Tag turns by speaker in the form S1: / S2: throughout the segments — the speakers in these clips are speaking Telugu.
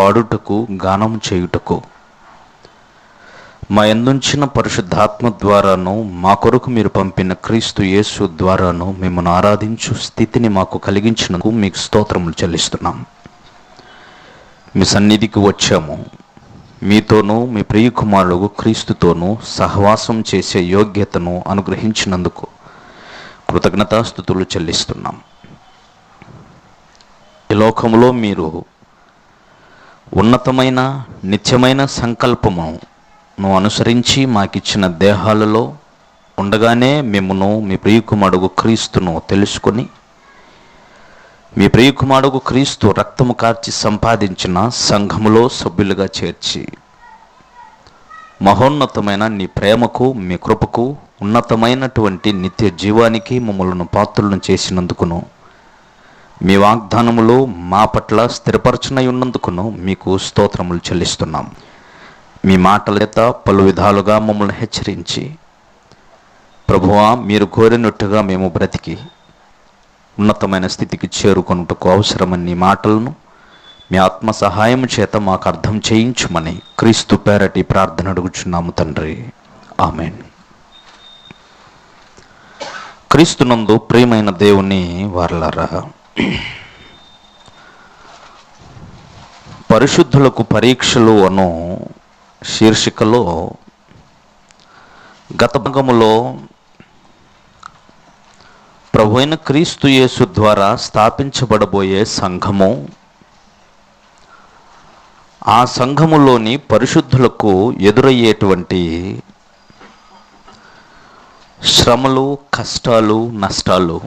S1: పాడుటకు, గానం చేయుటకు మా యందుంచిన పరిశుద్ధాత్మ ద్వారాను, మా కొరకు మీరు పంపిన క్రీస్తు యేసు ద్వారాను మిమ్మల్ని ఆరాధించు స్థితిని మాకు కలిగించినందుకు మీకు స్తోత్రములు చెల్లిస్తున్నాం. మీ సన్నిధికి వచ్చాము. మీతోనూ మీ ప్రియకుమారుడు క్రీస్తుతోనూ సహవాసం చేసే యోగ్యతను అనుగ్రహించినందుకు కృతజ్ఞతాస్తుతులు చెల్లిస్తున్నాం. ఈ లోకములో మీరు ఉన్నతమైన నిత్యమైన సంకల్పమును అనుసరించి మాకిచ్చిన దేహాలలో ఉండగానే మిమ్మును మీ ప్రియకుమారుడు క్రీస్తును తెలుసుకొని, మీ ప్రియకుమారుడు క్రీస్తు రక్తము కార్చి సంపాదించిన సంఘములో సభ్యులుగా చేర్చి మహోన్నతమైన నీ ప్రేమకు, మీ కృపకు, ఉన్నతమైనటువంటి నిత్య జీవానికి మమ్మల్ని పాత్రులను చేసినందుకును, మీ వాగ్దానములు మా పట్ల స్థిరపరచునై ఉన్నందుకును మీకు స్తోత్రములు చెల్లిస్తున్నాం. మీ మాటల చేత పలు విధాలుగా మమ్మల్ని హెచ్చరించి, ప్రభువా మీరు కోరినట్టుగా మేము బ్రతికి ఉన్నతమైన స్థితికి చేరుకొనుటకు అవసరమని మాటలను మీ ఆత్మ సహాయం చేత మాకు అర్థం చేయించుమని క్రీస్తు పేరటి ప్రార్థన అడుగుచున్నాము తండ్రి. ఆమేన్. క్రీస్తునందు ప్రియమైన దేవుని వారలారా, పరిశుద్ధులకు పరీక్షలు అను శీర్షికలో గత భాగములో ప్రభువైన క్రీస్తు యేసు ద్వారా స్థాపించబడబోయే సంఘము, ఆ సంఘములోని పరిశుద్ధులకు ఎదురయ్యేటువంటి శ్రమలు, కష్టాలు, నష్టాలు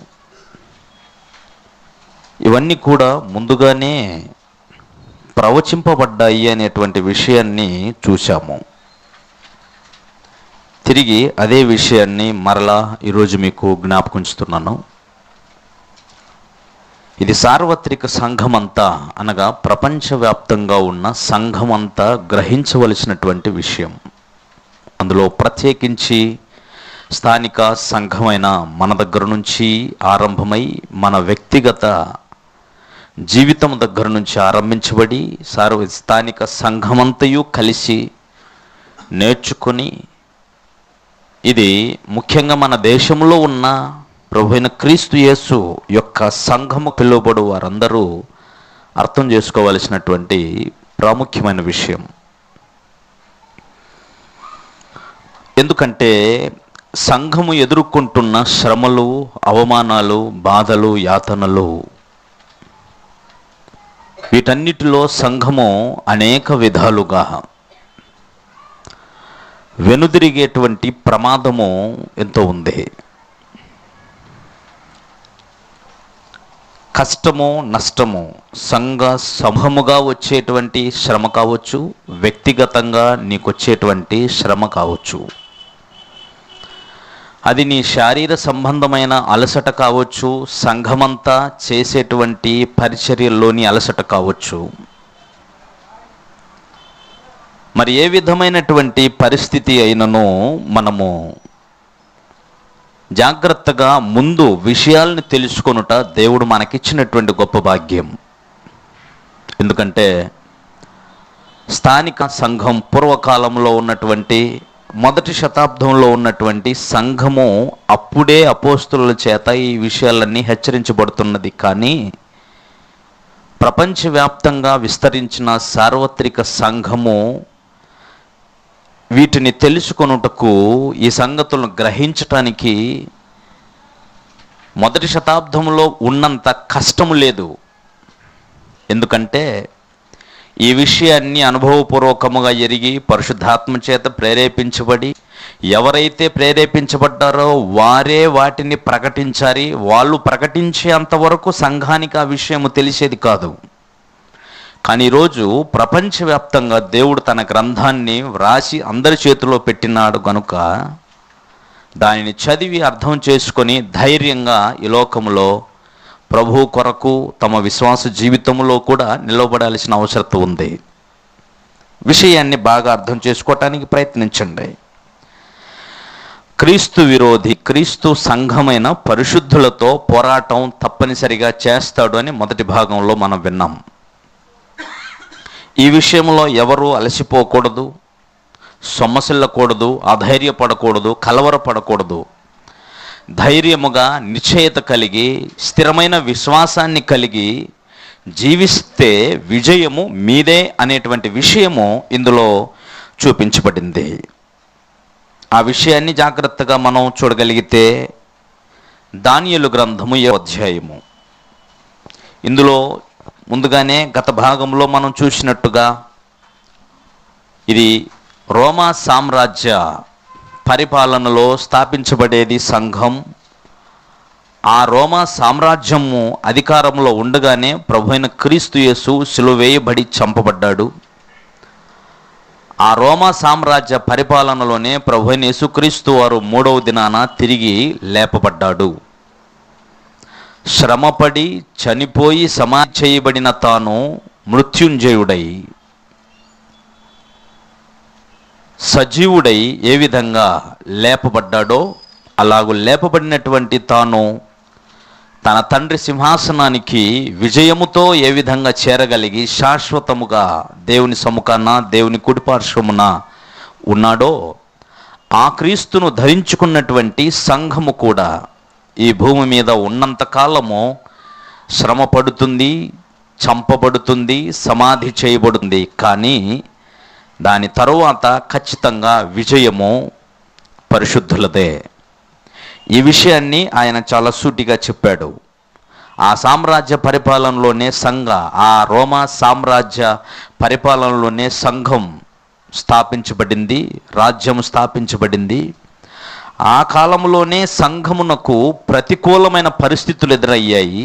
S1: ఇవన్నీ కూడా ముందుగానే ప్రవచింపబడ్డాయి అనేటువంటి విషయాన్ని చూశాము. తిరిగి అదే విషయాన్ని మరలా ఈరోజు మీకు జ్ఞాపకిస్తున్నాను. ఇది సార్వత్రిక సంఘమంతా, అనగా ప్రపంచవ్యాప్తంగా ఉన్న సంఘమంతా గ్రహించవలసినటువంటి విషయం. అందులో ప్రత్యేకించి స్థానిక సంఘమైన మన దగ్గర నుంచి ఆరంభమై మన వ్యక్తిగత జీవితం దగ్గర నుంచి ఆరంభించబడి స్థానిక సంఘమంతయు కలిసి నేర్చుకొని, ఇది ముఖ్యంగా మన దేశంలో ఉన్న ప్రభువైన క్రీస్తు యేసు యొక్క సంఘము పిలువబడు వారందరూ అర్థం చేసుకోవలసినటువంటి ప్రాముఖ్యమైన విషయం. ఎందుకంటే సంఘము ఎదుర్కొంటున్న శ్రమలు, అవమానాలు, బాధలు, యాతనలు, వీటన్నిటిలో సంఘము అనేక విధాలుగా వెనుదిరిగేటువంటి ప్రమాదము ఎంతో ఉంది. కష్టము, నష్టము సంఘ సమూహముగా వచ్చేటువంటి శ్రమ కావచ్చు, వ్యక్తిగతంగా నీకు వచ్చేటువంటి శ్రమ కావచ్చు, అది నీ శారీర సంబంధమైన అలసట కావచ్చు, సంఘమంతా చేసేటువంటి పరిచర్యల్లోని అలసట కావచ్చు, మరి ఏ విధమైనటువంటి పరిస్థితి అయినను మనము జాగ్రత్తగా ముందు విషయాలను తెలుసుకొనుట దేవుడు మనకిచ్చినటువంటి గొప్ప భాగ్యం. ఎందుకంటే స్థానిక సంఘం పూర్వకాలంలో ఉన్నటువంటి మొదటి శతాబ్దంలో ఉన్నటువంటి సంఘము అప్పుడే అపోస్తుల చేత ఈ విషయాలన్నీ హెచ్చరించబడుతున్నది. కానీ ప్రపంచవ్యాప్తంగా విస్తరించిన సార్వత్రిక సంఘము వీటిని తెలుసుకొనుటకు, ఈ సంగతులను గ్రహించటానికి మొదటి శతాబ్దంలో ఉన్నంత కష్టము లేదు. ఎందుకంటే ఈ విషయాన్ని అనుభవపూర్వకముగా ఎరిగి పరిశుద్ధాత్మ చేత ప్రేరేపించబడి ఎవరైతే ప్రేరేపించబడ్డారో వారే వాటిని ప్రకటించాలి. వాళ్ళు ప్రకటించేంతవరకు సంఘానికి ఆ విషయము తెలిసేది కాదు. కానీ ఈరోజు ప్రపంచవ్యాప్తంగా దేవుడు తన గ్రంథాన్ని వ్రాసి అందరి చేతిలో పెట్టినాడు కనుక దానిని చదివి అర్థం చేసుకొని ధైర్యంగా ఈ లోకంలో ప్రభు కొరకు తమ విశ్వాస జీవితంలో కూడా నిలబడాల్సిన అవసరం ఉంది. విషయాన్ని బాగా అర్థం చేసుకోవటానికి ప్రయత్నించండి. క్రీస్తు విరోధి, క్రీస్తు సంఘమైన పరిశుద్ధులతో పోరాటం తప్పనిసరిగా చేస్తాడు అని మొదటి భాగంలో మనం విన్నాం. ఈ విషయంలో ఎవరు అలసిపోకూడదు, సొమ్మసిల్లకూడదు, అధైర్యపడకూడదు, కలవరపడకూడదు. ధైర్యముగా నిశ్చయత కలిగి స్థిరమైన విశ్వాసాన్ని కలిగి జీవిస్తే విజయము మీదే అనేటువంటి విషయము ఇందులో చూపించబడింది. ఆ విషయాన్ని జాగ్రత్తగా మనం చూడగలిగితే దానియేలు గ్రంథము 7వ అధ్యాయము, ఇందులో ముందుగానే గత భాగంలో మనం చూసినట్టుగా ఇది రోమా సామ్రాజ్య పరిపాలనలో స్థాపించబడేది సంఘం. ఆ రోమా సామ్రాజ్యము అధికారంలో ఉండగానే ప్రభువైన క్రీస్తు యేసు సిలువ వేయబడి చంపబడ్డాడు. ఆ రోమా సామ్రాజ్య పరిపాలనలోనే ప్రభువైన యేసుక్రీస్తు వారు 3వ దినాన తిరిగి లేపబడ్డాడు. శ్రమపడి చనిపోయి సమాధి చేయబడిన తాను మృత్యుంజయుడై సజీవుడై ఏ విధంగా లేపబడ్డాడో అలాగూ లేపబడినటువంటి తాను తన తండ్రి సింహాసనానికి విజయముతో ఏ విధంగా చేరగలిగి శాశ్వతముగా దేవుని సముఖాన దేవుని కుడిపార్శ్వమున ఉన్నాడో ఆ క్రీస్తును ధరించుకున్నటువంటి సంఘము కూడా ఈ భూమి మీద ఉన్నంతకాలము శ్రమ పడుతుంది, చంపబడుతుంది, సమాధి చేయబడుతుంది. కానీ దాని తరువాత ఖచ్చితంగా విజయము పరిశుద్ధులదే. ఈ విషయాన్ని ఆయన చాలా సూటిగా చెప్పాడు. ఆ సామ్రాజ్య పరిపాలనలోనే ఆ రోమా సామ్రాజ్య పరిపాలనలోనే సంఘం స్థాపించబడింది, రాజ్యం స్థాపించబడింది. ఆ కాలంలోనే సంఘమునకు ప్రతికూలమైన పరిస్థితులు ఎదురయ్యాయి.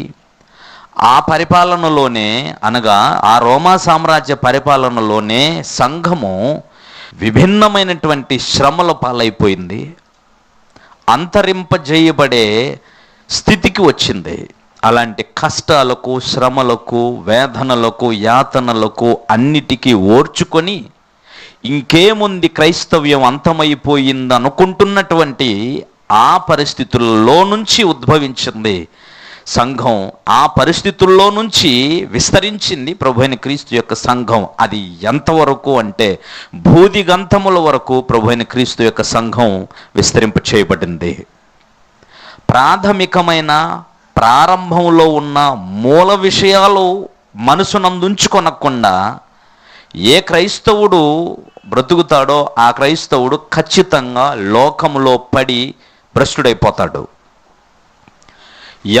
S1: ఆ పరిపాలనలోనే అనగా ఆ రోమా సామ్రాజ్య పరిపాలనలోనే సంఘము విభిన్నమైనటువంటి శ్రమల పాలైపోయింది, అంతరింపజేయబడే స్థితికి వచ్చింది. అలాంటి కష్టాలకు, శ్రమలకు, వేదనలకు, యాతనలకు అన్నిటికీ ఓర్చుకొని ఇంకేముంది క్రైస్తవ్యం అంతమైపోయింది అనుకుంటున్నటువంటి ఆ పరిస్థితుల్లో నుంచి ఉద్భవించింది సంఘం. ఆ పరిస్థితుల్లో నుంచి విస్తరించింది ప్రభువైన క్రీస్తు యొక్క సంఘం. అది ఎంతవరకు అంటే భూదిగంతముల వరకు ప్రభువైన క్రీస్తు యొక్క సంఘం విస్తరింప చేయబడింది. ప్రారంభంలో ఉన్న మూల విషయాలు మనసునందుంచుకొనకుండా ఏ క్రైస్తవుడు బ్రతుకుతాడో ఆ క్రైస్తవుడు ఖచ్చితంగా లోకములో పడి భ్రష్టుడైపోతాడు.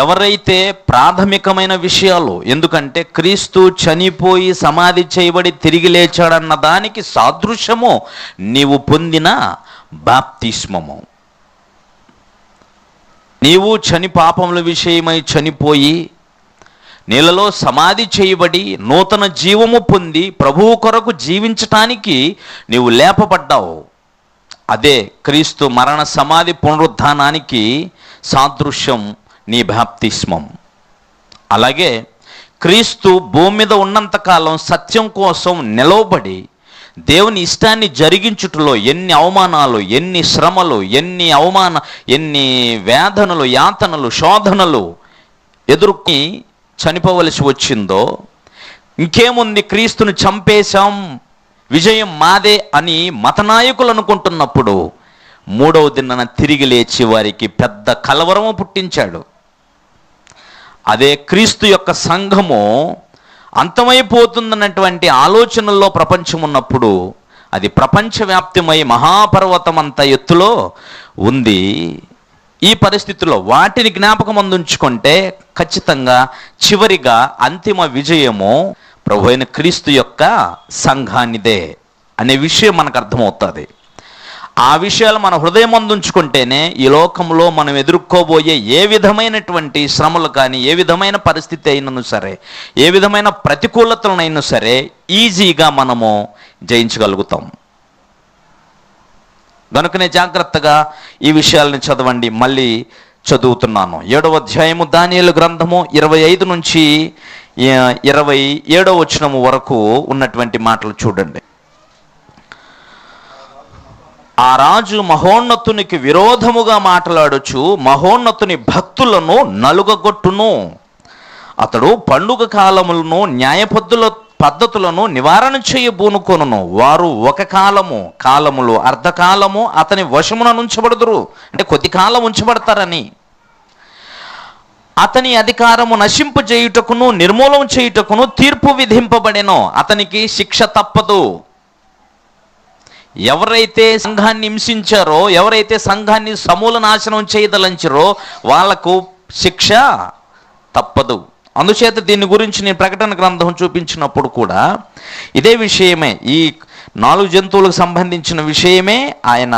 S1: ఎవరైతే ప్రాథమికమైన విషయాలు, ఎందుకంటే క్రీస్తు చనిపోయి సమాధి చేయబడి తిరిగి లేచాడన్న దానికి సాదృశ్యము నీవు పొందిన బాప్తిస్మము. నీవు పాపముల విషయమై చనిపోయి నీళ్ళలో సమాధి చేయబడి నూతన జీవము పొంది ప్రభువు కొరకు జీవించటానికి నీవు లేపబడ్డావు. అదే క్రీస్తు మరణ సమాధి పునరుద్ధానానికి సాదృశ్యం నీ బాప్తిస్మం. అలాగే క్రీస్తు భూమి మీద ఉన్నంతకాలం సత్యం కోసం నిలవబడి దేవుని ఇష్టాన్ని జరిగించుటలో ఎన్ని అవమానాలు, ఎన్ని శ్రమలు, ఎన్ని వేదనలు, యాతనలు, శోధనలు ఎదుర్కొని చనిపోవలసి వచ్చిందో, ఇంకేముంది క్రీస్తును చంపేశాం విజయం మాదే అని మతనాయకులు అనుకుంటున్నప్పుడు 3వ దినాన తిరిగి లేచి వారికి పెద్ద కలవరము పుట్టించాడు. అదే క్రీస్తు యొక్క సంఘము అంతమైపోతుందన్నటువంటి ఆలోచనల్లో ప్రపంచం ఉన్నప్పుడు అది ప్రపంచవ్యాప్తమై మహాపర్వతం అంత ఎత్తులో ఉంది. ఈ పరిస్థితుల్లో వాటిని జ్ఞాపకం అందించుకుంటే ఖచ్చితంగా చివరిగా అంతిమ విజయము ప్రభువైన క్రీస్తు యొక్క సంఘానిదే అనే విషయం మనకు అర్థమవుతుంది. ఆ విషయాలు మన హృదయం అందించుకుంటేనే ఈ లోకంలో మనం ఎదుర్కోబోయే ఏ విధమైనటువంటి శ్రమలు కానీ, ఏ విధమైన పరిస్థితి అయినను సరే, ఏ విధమైన ప్రతికూలతలనైనా సరే ఈజీగా మనము జయించగలుగుతాం. కనుకనే జాగ్రత్తగా ఈ విషయాలను చదవండి. మళ్ళీ చదువుతున్నాను. 7వ అధ్యాయము దానియేలు గ్రంథము 25 నుంచి 27వ వచనము వరకు ఉన్నటువంటి మాటలు చూడండి. ఆ రాజు మహోన్నతునికి విరోధముగా మాట్లాడుచు మహోన్నతుని భక్తులను నలుగగొట్టును. అతడు పండుగ కాలములను పద్ధతులను నివారణ చేయబూనుకొనును. వారు ఒక కాలములో అర్ధకాలము అతని వశమున ఉంచబడుదురు, అంటే కొద్ది కాలం ఉంచబడతారని. అతని అధికారము నశింపజేయుటకును నిర్మూలన చేయుటకును తీర్పు విధింపబడెనో, అతనికి శిక్ష తప్పదు. ఎవరైతే సంఘాన్ని హింసించారో, ఎవరైతే సంఘాన్ని సమూల నాశనం చేయదలంచారో వాళ్లకు శిక్ష తప్పదు. అందుచేత దీని గురించి నేను ప్రకటన గ్రంథం చూపించినప్పుడు కూడా ఇదే విషయమే, ఈ 4 జంతువులకు సంబంధించిన విషయమే ఆయన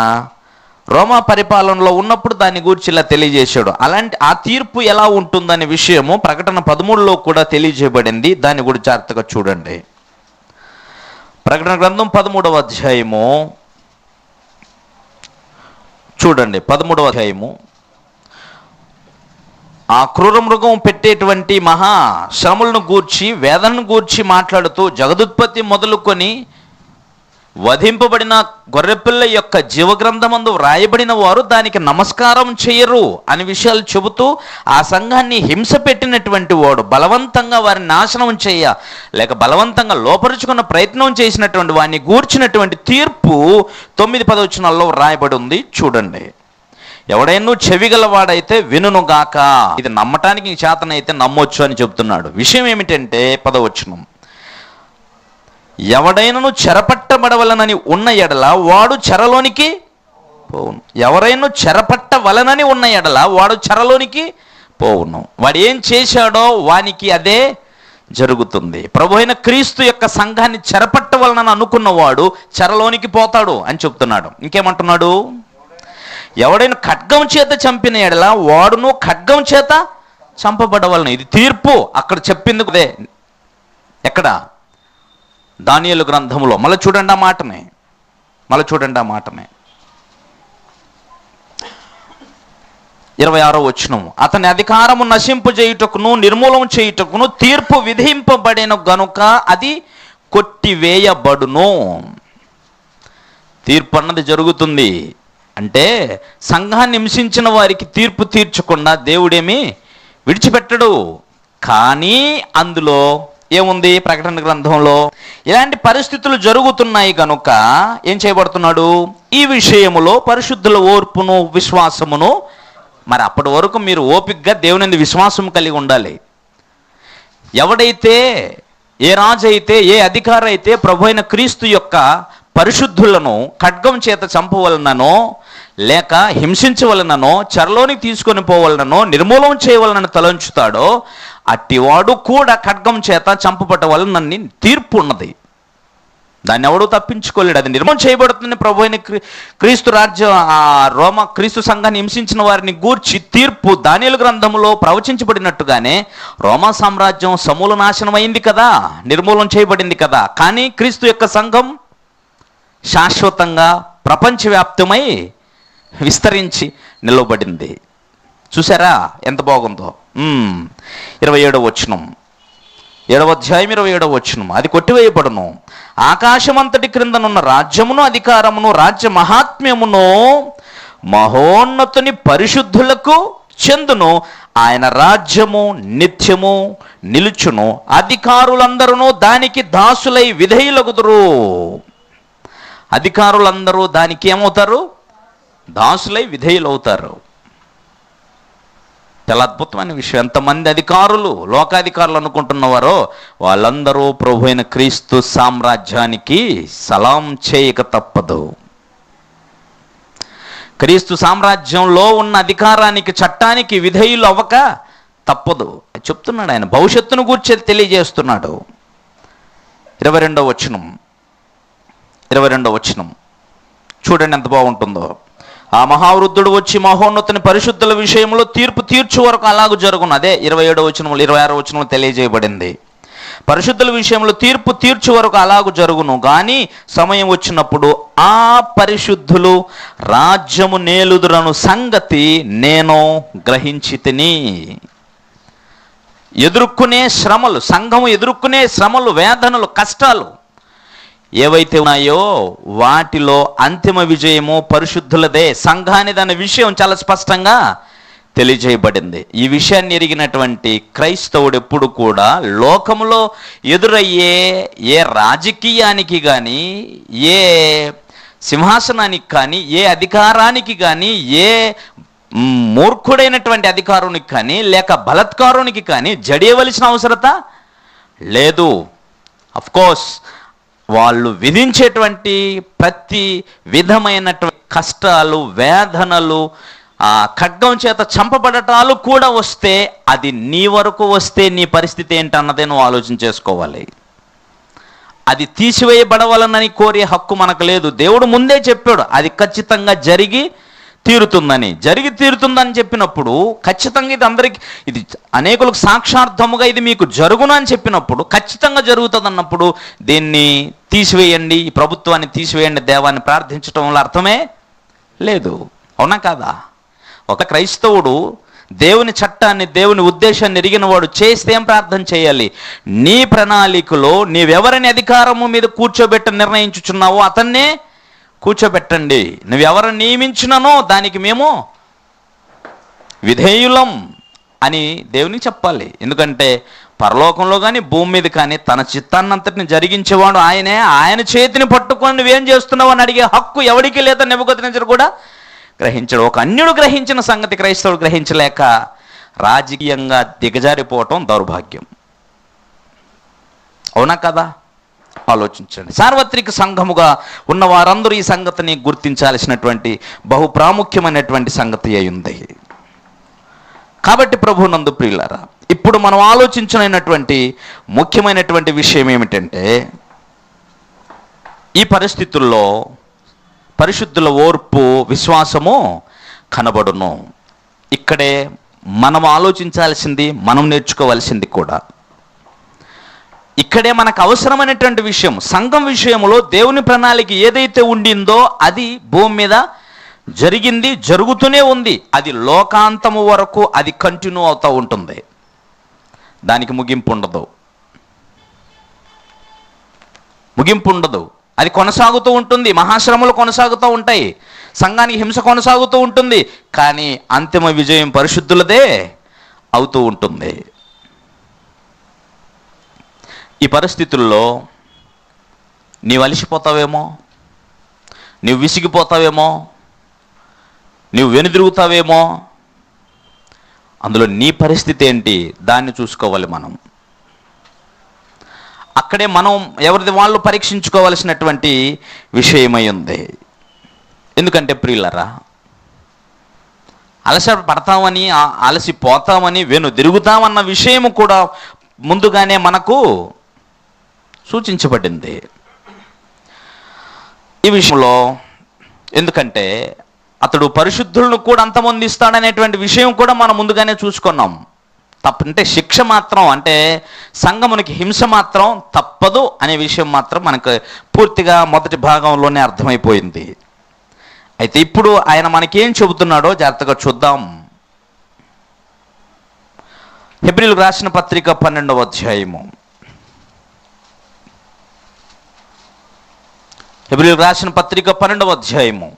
S1: రోమా పరిపాలనలో ఉన్నప్పుడు దాని గురించి ఇలా తెలియజేశాడు. అలాంటి ఆ తీర్పు ఎలా ఉంటుందనే విషయము ప్రకటన 13లో కూడా తెలియజేయబడింది. దాన్ని కూడా జాగ్రత్తగా చూడండి. ప్రకటన గ్రంథం 13వ అధ్యాయము చూడండి. 13వ అధ్యాయము ఆ క్రూర మృగం పెట్టేటువంటి మహా శ్రమలను గూర్చి, వేదనను గూర్చి మాట్లాడుతూ, జగదుత్పత్తి మొదలుకొని వధింపబడిన గొర్రెపిల్ల యొక్క జీవగ్రంథమందు వ్రాయబడిన వారు దానికి నమస్కారం చేయరు అనే విషయాలు చెబుతూ, ఆ సంఘాన్ని హింస పెట్టినటువంటి వాడు, బలవంతంగా వారిని నాశనం లేక బలవంతంగా లోపరుచుకున్న ప్రయత్నం చేసినటువంటి వాడిని గూర్చినటువంటి తీర్పు 9-10 వచనాల్లో వ్రాయబడి ఉంది. చూడండి. ఎవడైనా చెవిగలవాడైతే వినుగాక. ఇది నమ్మటానికి చేతనైతే నమ్మొచ్చు అని చెప్తున్నాడు. విషయం ఏమిటంటే 10వ వచనం, ఎవడైనను చెరపట్టబడవలనని ఉన్న ఎడల వాడు చెరలోనికి పోవును. ఎవరైనా చెరపట్టవలనని ఉన్న ఎడల వాడు చెరలోనికి పోవును. వాడు ఏం చేశాడో వానికి అదే జరుగుతుంది. ప్రభు అయిన క్రీస్తు యొక్క సంఘాన్ని చెరపట్టవలనని అనుకున్నవాడు చెరలోనికి పోతాడు అని చెప్తున్నాడు. ఇంకేమంటున్నాడు? ఎవడైనా ఖడ్గం చేత చంపిన ఎడల వాడును ఖడ్గం చేత చంపబడవలను. ఇది తీర్పు అక్కడ చెప్పింది అదే. ఎక్కడ? దానియేలు గ్రంథములో. మళ్ళీ చూడండి ఆ మాటనే, 26వ వచనం, అతని అధికారము నశింపజేయుటకును నిర్మూలన చేయుటకును తీర్పు విధింపబడిన గనుక అది కొట్టివేయబడును. తీర్పు అన్నది జరుగుతుంది. అంటే సంఘాన్ని హింసించిన వారికి తీర్పు తీర్చకుండా దేవుడేమి విడిచిపెట్టడు. కానీ అందులో ఏముంది? ప్రకటన గ్రంథంలో ఇలాంటి పరిస్థితులు జరుగుతున్నాయి కనుక ఏం చేయబడుతున్నాడు? ఈ విషయములో పరిశుద్ధుల ఓర్పును విశ్వాసమును, మరి అప్పటి వరకు మీరు ఓపికగా దేవుని విశ్వాసం కలిగి ఉండాలి. ఎవడైతే, ఏ రాజు అయితే, ఏ అధికారి అయితే ప్రభు అయిన క్రీస్తు యొక్క పరిశుద్ధులను ఖడ్గం చేత చంపవలననో, లేక హింసించవలననో, చెరలోనికి తీసుకొని పోవలననో, నిర్మూలన చేయవలనని తలంచుతాడో అట్టివాడు కూడా ఖడ్గం చేత చంపబడవలనని తీర్పు ఉన్నది. దాన్ని ఎవడూ తప్పించుకోలేడు. అది నిర్మూలన చేయబడుతుంది. ప్రభు అయిన క్రీస్తు రాజ్యం, రోమా క్రీస్తు సంఘాన్ని హింసించిన వారిని గూర్చి తీర్పు దానియేలు గ్రంథంలో ప్రవచించబడినట్టుగానే రోమా సామ్రాజ్యం సమూల నాశనం అయింది కదా, నిర్మూలన చేయబడింది కదా. కానీ క్రీస్తు యొక్క సంఘం శాశ్వతంగా ప్రపంచవ్యాప్తమై విస్తరించి నిలవబడింది. చూసారా ఎంత బాగుందో? 27వ వచనం, 7వ అధ్యాయం 27వ వచనం, అది కొట్టివేయబడును. ఆకాశమంతటి క్రిందనున్న రాజ్యమును అధికారమును రాజ్య మహాత్మ్యమును మహోన్నతుని పరిశుద్ధులకు చెందును. ఆయన రాజ్యము నిత్యము నిలుచును. అధికారులందరూ దానికి దాసులై విధేయులగుదురు. అధికారులందరూ దానికి ఏమవుతారు? దాసులై విధేయులవుతారు. చాలా అద్భుతమైన విషయం. ఎంతమంది అధికారులు, లోకాధికారులు అనుకుంటున్నవారో వాళ్ళందరూ ప్రభు అయిన క్రీస్తు సామ్రాజ్యానికి సలాం చేయక తప్పదు. క్రీస్తు సామ్రాజ్యంలో ఉన్న అధికారానికి, చట్టానికి విధేయులు అవ్వక తప్పదు చెప్తున్నాడు ఆయన. భవిష్యత్తును గూర్చి తెలియజేస్తున్నాడు. 22వ వచనం చూడండి ఎంత బాగుంటుందో. ఆ మహావృద్ధుడు వచ్చి మహోన్నతుని పరిశుద్ధుల విషయంలో తీర్పు తీర్చు వరకు అలాగూ జరుగును. అదే 27వ వచనంలో, 26వ వచనంలో తెలియజేయబడింది. పరిశుద్ధుల విషయంలో తీర్పు తీర్చు వరకు అలాగూ జరుగును. కానీ సమయం వచ్చినప్పుడు ఆ పరిశుద్ధులు రాజ్యము నేలుదురను సంగతి నేను గ్రహించితిని. ఎదుర్కొనే శ్రమలు, సంఘము ఎదుర్కొనే శ్రమలు, వేదనలు, కష్టాలు ఏవైతే ఉన్నాయో వాటిలో అంతిమ విజయము పరిశుద్ధులదే. సంఘాన్ని దాని విషయం చాలా స్పష్టంగా తెలియజేయబడింది. ఈ విషయాన్ని ఎరిగినటువంటి క్రైస్తవుడు ఎప్పుడు కూడా లోకములో ఎదురయ్యే ఏ రాజకీయానికి కానీ, ఏ సింహాసనానికి కానీ, ఏ అధికారానికి కానీ, ఏ మూర్ఖుడైనటువంటి అధికారునికి కానీ, లేక బలత్కారునికి కానీ జడియవలసిన అవసరత లేదు. కోర్స్ వాళ్ళు విధించేటువంటి ప్రతి విధమైనటువంటి కష్టాలు, వేదనలు, ఖడ్గం చేత చంపబడటాలు కూడా వస్తే అది నీ వరకు వస్తే నీ పరిస్థితి ఏంటన్నదే నువ్వు ఆలోచన చేసుకోవాలి. అది తీసివేయబడవలనని కోరే హక్కు మనకు లేదు. దేవుడు ముందే చెప్పాడు అది ఖచ్చితంగా జరిగి తీరుతుందని చెప్పినప్పుడు ఖచ్చితంగా ఇది అందరికి, ఇది అనేకులకు సాక్షార్థముగా ఇది మీకు జరుగును అని చెప్పినప్పుడు ఖచ్చితంగా జరుగుతుంది అన్నప్పుడు దీన్ని తీసివేయండి, ఈ ప్రభుత్వాన్ని తీసివేయండి, దేవాన్ని ప్రార్థించటంలో అర్థమే లేదు. అవునా కాదా? ఒక క్రైస్తవుడు దేవుని చట్టాన్ని, దేవుని ఉద్దేశాన్ని ఎరిగిన వాడు చేస్తే ఏం ప్రార్థన చేయాలి? నీ ప్రణాళికలో నీవెవరిని అధికారము మీద కూర్చోబెట్ట నిర్ణయించుచున్నావో అతన్నే కూర్చోబెట్టండి. నువ్వెవరిని నియమించిననో దానికి మేము విధేయులం అని దేవునికి చెప్పాలి. ఎందుకంటే పరలోకంలో కానీ భూమి మీద కానీ తన చిత్తాన్నంతటిని జరిగించేవాడు ఆయనే. ఆయన చేతిని పట్టుకొని నువ్వేం చేస్తున్నావు అని అడిగే హక్కు ఎవరికి లేదా నెబుకద్నెజరు కూడా గ్రహించడు. ఒక అన్యుడు గ్రహించిన సంగతి క్రైస్తవుడు గ్రహించలేక రాజకీయంగా దిగజారిపోవటం దౌర్భాగ్యం. అవునా కదా? ఆలోచించండి. సార్వత్రిక సంఘముగా ఉన్న వారందరూ ఈ సంగతిని గుర్తించాల్సినటువంటి బహు ప్రాముఖ్యమైనటువంటి సంగతి అయి ఉంది. కాబట్టి ప్రభువునందు ప్రియులారా, ఇప్పుడు మనం ఆలోచించినటువంటి ముఖ్యమైనటువంటి విషయం ఏమిటంటే, ఈ పరిస్థితుల్లో పరిశుద్ధుల ఓర్పు, విశ్వాసము కనబడును. ఇక్కడే మనం ఆలోచించాల్సింది, మనం నేర్చుకోవాల్సింది కూడా ఇక్కడే మనకు అవసరమైనటువంటి విషయం. సంఘం విషయంలో దేవుని ప్రణాళిక ఏదైతే ఉండిందో అది భూమి మీద జరిగింది, జరుగుతూనే ఉంది. అది లోకాంతము వరకు అది కంటిన్యూ అవుతూ ఉంటుంది. దానికి ముగింపు ఉండదు. అది కొనసాగుతూ ఉంటుంది. మహాశ్రమలు కొనసాగుతూ ఉంటాయి, సంఘానికి హింస కొనసాగుతూ ఉంటుంది, కానీ అంతిమ విజయం పరిశుద్ధులదే అవుతూ ఉంటుంది. ఈ పరిస్థితుల్లో నీవు అలసిపోతావేమో, నీవు విసిగిపోతావేమో, నీవు వెనుదిరుగుతావేమో. అందులో నీ పరిస్థితి ఏంటి దాన్ని చూసుకోవాలి. మనం అక్కడే మనం ఎవరిది వాళ్ళు పరీక్షించుకోవాల్సినటువంటి విషయమై ఉంది. ఎందుకంటే ప్రియులరా, అలసపడతామని, అలసిపోతామని, వెనుదిరుగుతామన్న విషయము కూడా ముందుగానే మనకు సూచించబడింది ఈ విషయంలో. ఎందుకంటే అతడు పరిశుద్ధులను కూడా అంతమొందిస్తాడనేటువంటి విషయం కూడా మనం ముందుగానే చూసుకున్నాం. తప్పంటే శిక్ష మాత్రం, అంటే సంఘమునికి హింస మాత్రం తప్పదు అనే విషయం మాత్రం మనకు పూర్తిగా మొదటి భాగంలోనే అర్థమైపోయింది. అయితే ఇప్పుడు ఆయన మనకేం చెబుతున్నాడో జాగ్రత్తగా చూద్దాం. హెబ్రీయులకు రాసిన పత్రిక 12వ అధ్యాయము. హెబ్రీయులకు రాసిన పత్రిక 12వ అధ్యాయము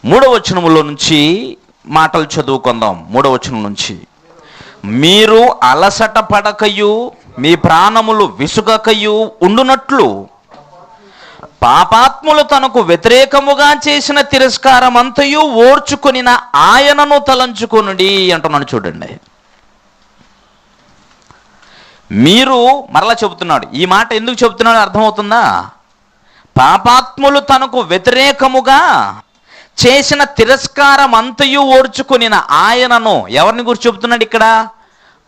S1: 3వ వచనములో నుంచి మాటలు చదువుకుందాం. 3వ వచనం నుంచి, మీరు అలసట పడకయు మీ ప్రాణములు విసుగకయు ఉండునట్లు పాపాత్ములు తనకు వ్యతిరేకముగా చేసిన తిరస్కారం అంతయు ఓర్చుకొనిన ఆయనను తలంచుకొనుడి అంటున్నాడు. చూడండి, మీరు మరలా చెబుతున్నాడు. ఈ మాట ఎందుకు చెబుతున్నాడు అర్థమవుతుందా? పాపాత్ములు తనకు వ్యతిరేకముగా చేసిన తిరస్కారం అంతయు ఓర్చుకొనిన ఆయనను, ఎవరిని గురించి చెబుతున్నాడు ఇక్కడ?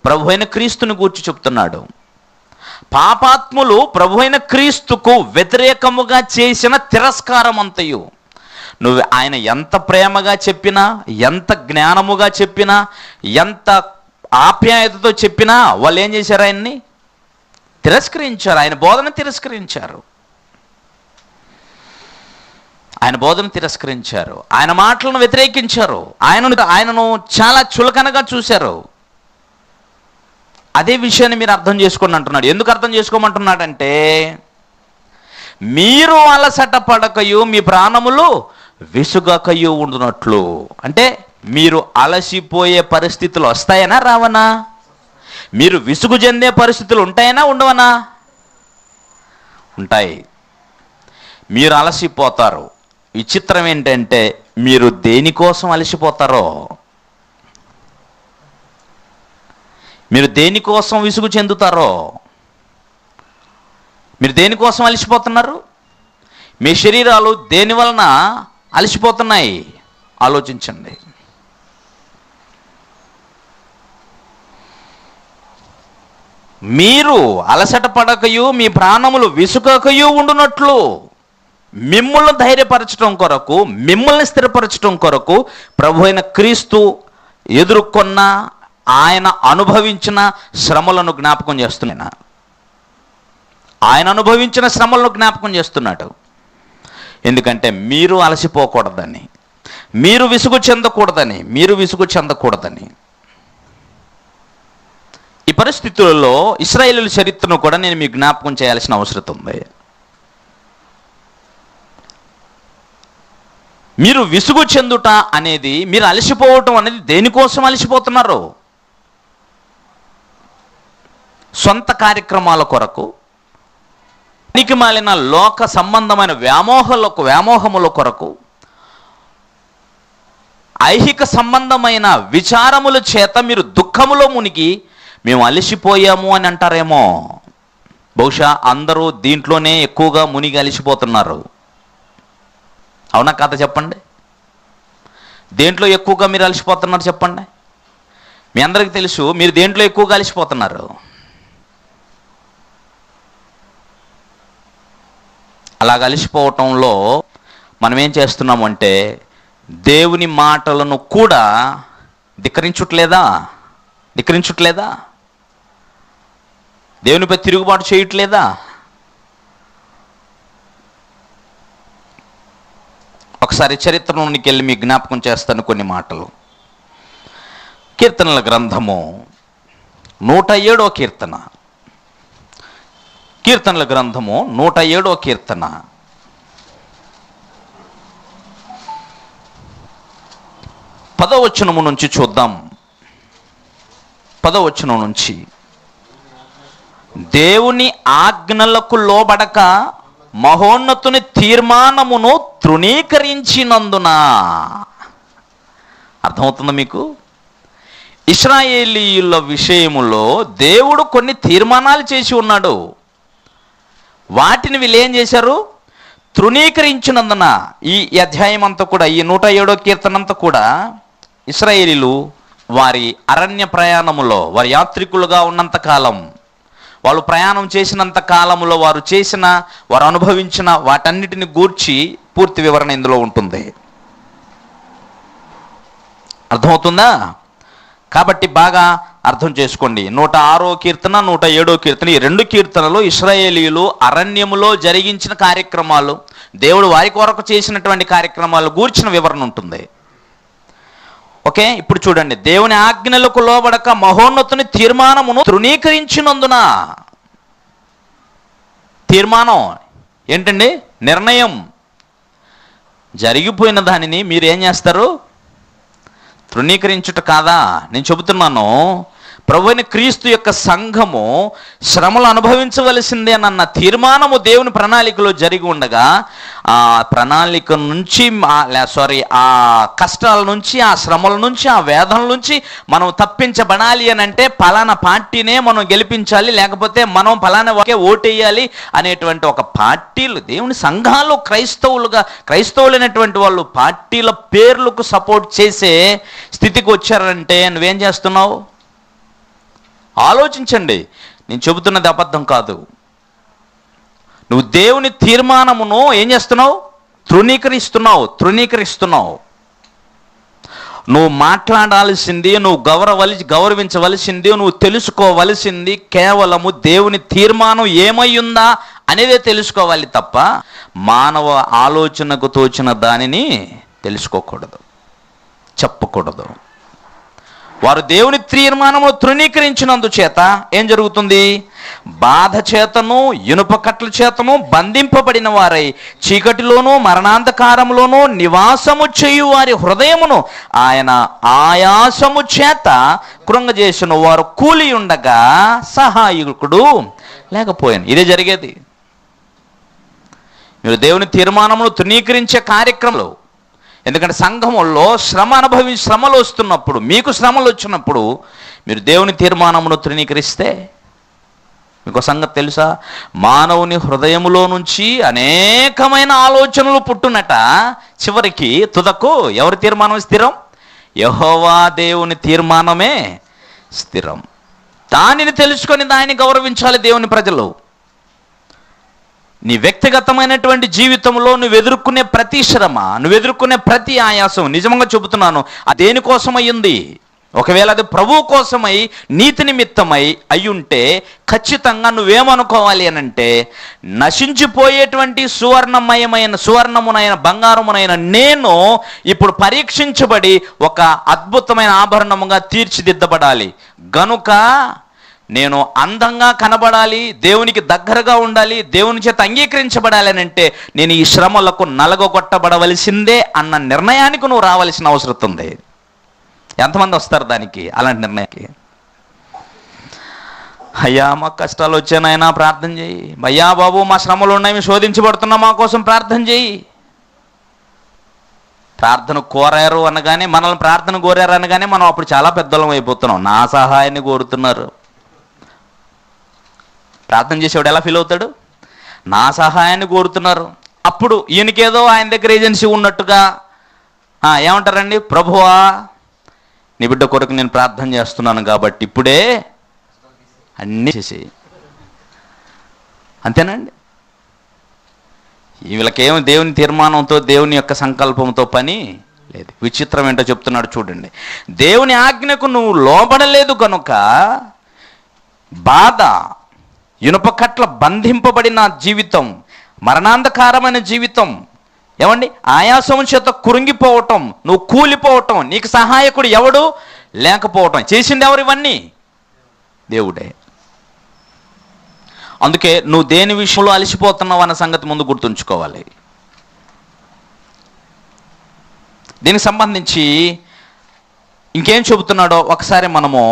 S1: ప్రభు అయిన క్రీస్తుని గురించి చెప్తున్నాడు. పాపాత్ములు ప్రభు అయిన క్రీస్తుకు వ్యతిరేకముగా చేసిన తిరస్కారం అంతయు. నువ్వు ఆయన ఎంత ప్రేమగా చెప్పినా, ఎంత జ్ఞానముగా చెప్పినా, ఎంత ఆప్యాయతతో చెప్పినా వాళ్ళు ఏం చేశారు? ఆయన్ని తిరస్కరించారు. ఆయన బోధన తిరస్కరించారు. ఆయన బోధన తిరస్కరించారు. ఆయన మాటలను వ్యతిరేకించారు. ఆయనను చాలా చులకనగా చూశారు. అదే విషయాన్ని మీరు అర్థం చేసుకోండి అంటున్నాడు. ఎందుకు అర్థం చేసుకోమంటున్నాడంటే, మీరు అలసట పడకయు మీ ప్రాణములు విసుగకయు ఉండునట్లు. అంటే మీరు అలసిపోయే పరిస్థితులు వస్తాయనా రావనా? మీరు విసుగు చెందే పరిస్థితులు ఉంటాయనా ఉండవనా? ఉంటాయి. మీరు అలసిపోతారు. విచిత్రం ఏంటంటే మీరు దేనికోసం అలసిపోతారో, మీరు దేనికోసం విసుగు చెందుతారో, మీరు దేనికోసం అలసిపోతున్నారు, మీ శరీరాలు దేని వలన అలసిపోతున్నాయి ఆలోచించండి. మీరు అలసట పడకయు మీ ప్రాణములు విసుగకయు ఉండునట్లు మిమ్మల్ని ధైర్యపరచడం కొరకు, మిమ్మల్ని స్థిరపరచడం కొరకు ప్రభు అయిన క్రీస్తు ఎదుర్కొన్న, ఆయన అనుభవించిన శ్రమలను జ్ఞాపకం చేస్తున్నాను. ఆయన అనుభవించిన శ్రమలను జ్ఞాపకం చేస్తున్నాడు. ఎందుకంటే మీరు అలసిపోకూడదని, మీరు విసుగు చెందకూడదని. ఈ పరిస్థితులలో ఇశ్రాయేలు చరిత్రను కూడా నేను మీకు జ్ఞాపకం చేయాల్సిన అవసరం ఉంది. మీరు విసుగు చెందుట అనేది, మీరు అలసిపోవటం అనేది దేనికోసం అలసిపోతున్నారు? సొంత కార్యక్రమాల కొరకు, పనికి మాలిన లోక సంబంధమైన వ్యామోహముల కొరకు, ఐహిక సంబంధమైన విచారముల చేత మీరు దుఃఖములో మునిగి మేము అలసిపోయాము అని అంటారేమో. బహుశా అందరూ దీంట్లోనే ఎక్కువగా మునిగి అలసిపోతున్నారు. అవునా కాదా చెప్పండి? దేంట్లో ఎక్కువగా మీరు అలసిపోతున్నారు చెప్పండి? మీ అందరికీ తెలుసు మీరు దేంట్లో ఎక్కువగా అలసిపోతున్నారు. అలాగ అలసిపోవటంలో మనం ఏం చేస్తున్నామంటే దేవుని మాటలను కూడా ధిక్కరించట్లేదా? దేవునిపై తిరుగుబాటు చేయట్లేదా? ఒకసారి చరిత్రలోనికి వెళ్ళి మీకు జ్ఞాపకం చేస్తాను కొన్ని మాటలు. కీర్తనల గ్రంథము 107వ కీర్తన. కీర్తనల గ్రంథము 107వ కీర్తన 10వ వచనము నుంచి చూద్దాం. 10వ వచనం నుంచి, దేవుని ఆజ్ఞలకు లోబడక మహోన్నతుని తీర్మానమును తృణీకరించినందున. అర్థమవుతుందా మీకు? ఇశ్రాయేలీయుల విషయములో దేవుడు కొన్ని తీర్మానాలు చేసి ఉన్నాడు. వాటిని వీళ్ళు ఏం చేశారు? తృణీకరించినందున. ఈ అధ్యాయం అంతా కూడా, ఈ 107వ కీర్తన అంతా కూడా ఇశ్రాయేలీలు వారి అరణ్య ప్రయాణములో, వారి యాత్రికులుగా ఉన్నంత కాలం, వాళ్ళు ప్రయాణం చేసినంత కాలంలో వారు అనుభవించిన వాటన్నిటిని గూర్చి పూర్తి వివరణ ఇందులో ఉంటుంది. అర్థమవుతుందా? కాబట్టి బాగా అర్థం చేసుకోండి. 106వ కీర్తన, 107వ కీర్తన, ఈ రెండు కీర్తనలు ఇశ్రాయేలీయులు అరణ్యములో జరిగించిన కార్యక్రమాలు, దేవుడు వారి కొరకు చేసినటువంటి కార్యక్రమాలు గూర్చిన వివరణ ఉంటుంది. ఓకే, ఇప్పుడు చూడండి. దేవుని ఆజ్ఞలకు లోబడక మహోన్నతుని తీర్మానమును తృణీకరించినందున. తీర్మానం ఏంటండి? నిర్ణయం. జరిగిపోయిన దానిని మీరు ఏం చేస్తారు? తృణీకరించుట కాదా? నేను చెబుతున్నాను, ప్రభువైన క్రీస్తు యొక్క సంఘము శ్రమలు అనుభవించవలసిందే అన్న తీర్మానము దేవుని ప్రణాళికలో జరిగి ఉండగా, ఆ ప్రణాళిక నుంచి ఆ కష్టాల నుంచి, ఆ శ్రమల నుంచి, ఆ వేదనల నుంచి మనం తప్పించబడాలి అని అంటే పలానా పార్టీనే మనం గెలిపించాలి, లేకపోతే మనం పలానా వాకే ఓటేయాలి అనేటువంటి ఒక పార్టీలు, దేవుని సంఘాలు క్రైస్తవులైనటువంటి వాళ్ళు పార్టీల పేర్లకు సపోర్ట్ చేసే స్థితికి వచ్చారంటే నువ్వేం చేస్తున్నావు? ఆలోచించండి. నేను చెబుతున్నది అబద్ధం కాదు. నువ్వు దేవుని తీర్మానమును ఏం చేస్తున్నావు? తృణీకరిస్తున్నావు. నువ్వు మాట్లాడాల్సింది, నువ్వు గౌరవించవలసింది, నువ్వు తెలుసుకోవలసింది కేవలము దేవుని తీర్మానం ఏమై ఉందా అనేదే తెలుసుకోవాలి తప్ప మానవ ఆలోచనకు తోచిన దానిని తెలుసుకోకూడదు, చెప్పకూడదు. వారు దేవుని తీర్మానము తృణీకరించినందుచేత ఏం జరుగుతుంది? బాధ చేతను ఇనుప కట్ల చేతను బంధింపబడిన వారై చీకటిలోనూ మరణాంధకారంలోనూ నివాసము చేయు వారి హృదయమును ఆయన ఆయాసము చేత కృంగజేసిన వారు కూలి ఉండగా సహాయకుడు లేకపోయాను. ఇదే జరిగేది. మీరు దేవుని తీర్మానమును తృణీకరించే కార్యక్రమంలో, ఎందుకంటే సంఘములో శ్రమలు వస్తున్నప్పుడు, మీకు శ్రమలు వచ్చినప్పుడు మీరు దేవుని తీర్మానమును తృణీకరిస్తే, మీకు సంగతి తెలుసా, మానవుని హృదయములో నుంచి అనేకమైన ఆలోచనలు పుట్టునట. చివరికి తుదకు ఎవరి తీర్మానం స్థిరం? యెహోవా దేవుని తీర్మానమే స్థిరం. దానిని తెలుసుకొని దాన్ని గౌరవించాలి దేవుని ప్రజలు. నీ వ్యక్తిగతమైనటువంటి జీవితంలో నువ్వు ఎదుర్కొనే ప్రతి శ్రమ, నువ్వు ఎదుర్కొనే ప్రతి ఆయాసం, నిజంగా చెబుతున్నాను, అది దేనికోసం అయ్యింది? ఒకవేళ అది ప్రభువు కోసమై నీతి నిమిత్తమై ఖచ్చితంగా నువ్వేమనుకోవాలి అనంటే, నశించిపోయేటువంటి సువర్ణమునైన బంగారమునైన నేను ఇప్పుడు పరీక్షించబడి ఒక అద్భుతమైన ఆభరణముగా తీర్చిదిద్దబడాలి. గనుక నేను అందంగా కనబడాలి, దేవునికి దగ్గరగా ఉండాలి, దేవుని చేత అంగీకరించబడాలి అని అంటే నేను ఈ శ్రమలకు నలగొట్టబడవలసిందే అన్న నిర్ణయానికి నువ్వు రావాల్సిన అవసరం ఉంది. ఎంతమంది వస్తారు దానికి, అలాంటి నిర్ణయానికి? అయ్యా మాకు కష్టాలు వచ్చానైనా ప్రార్థన చేయి, అయ్యా బాబు మా శ్రమలు ఉన్నాయి, శోధించబడుతున్నా, మా కోసం ప్రార్థన చేయి. ప్రార్థన కోరారు అనగానే, మనల్ని ప్రార్థన కోరారు అనగానే మనం అప్పుడు చాలా పెద్దలం అయిపోతున్నాం. నా సహాయాన్ని కోరుతున్నారు. ప్రార్థన చేసేవాడు ఎలా ఫీల్ అవుతాడు? నా సహాయాన్ని కోరుతున్నారు. అప్పుడు ఈయనకేదో ఆయన దగ్గర ఏజెన్సీ ఉన్నట్టుగా ఏమంటారండి, ప్రభువా నీ బిడ్డ కొరకు నేను ప్రార్థన చేస్తున్నాను కాబట్టి ఇప్పుడే అన్నీ చేసేయి. అంతేనండి. వీళ్ళకేమో దేవుని తీర్మానంతో, దేవుని యొక్క సంకల్పంతో పని లేదు. విచిత్రం ఏంటో చెప్తున్నాడు చూడండి. దేవుని ఆజ్ఞకు నువ్వు లోబడలేదు కనుక బాధ, ఇనుప కట్ల బంధింపబడిన జీవితం, మరణాంధకారమైన జీవితం, ఏమండి ఆయాసం చేత కురింగిపోవటం, నువ్వు కూలిపోవటం, నీకు సహాయకుడు ఎవడు లేకపోవటం, చేసింది ఎవరు? ఇవన్నీ దేవుడే. అందుకే నువ్వు దేని విషయంలో అలసిపోతున్నావు అన్న సంగతి ముందు గుర్తుంచుకోవాలి. దీనికి సంబంధించి ఇంకేం చెబుతున్నాడో ఒకసారి మనము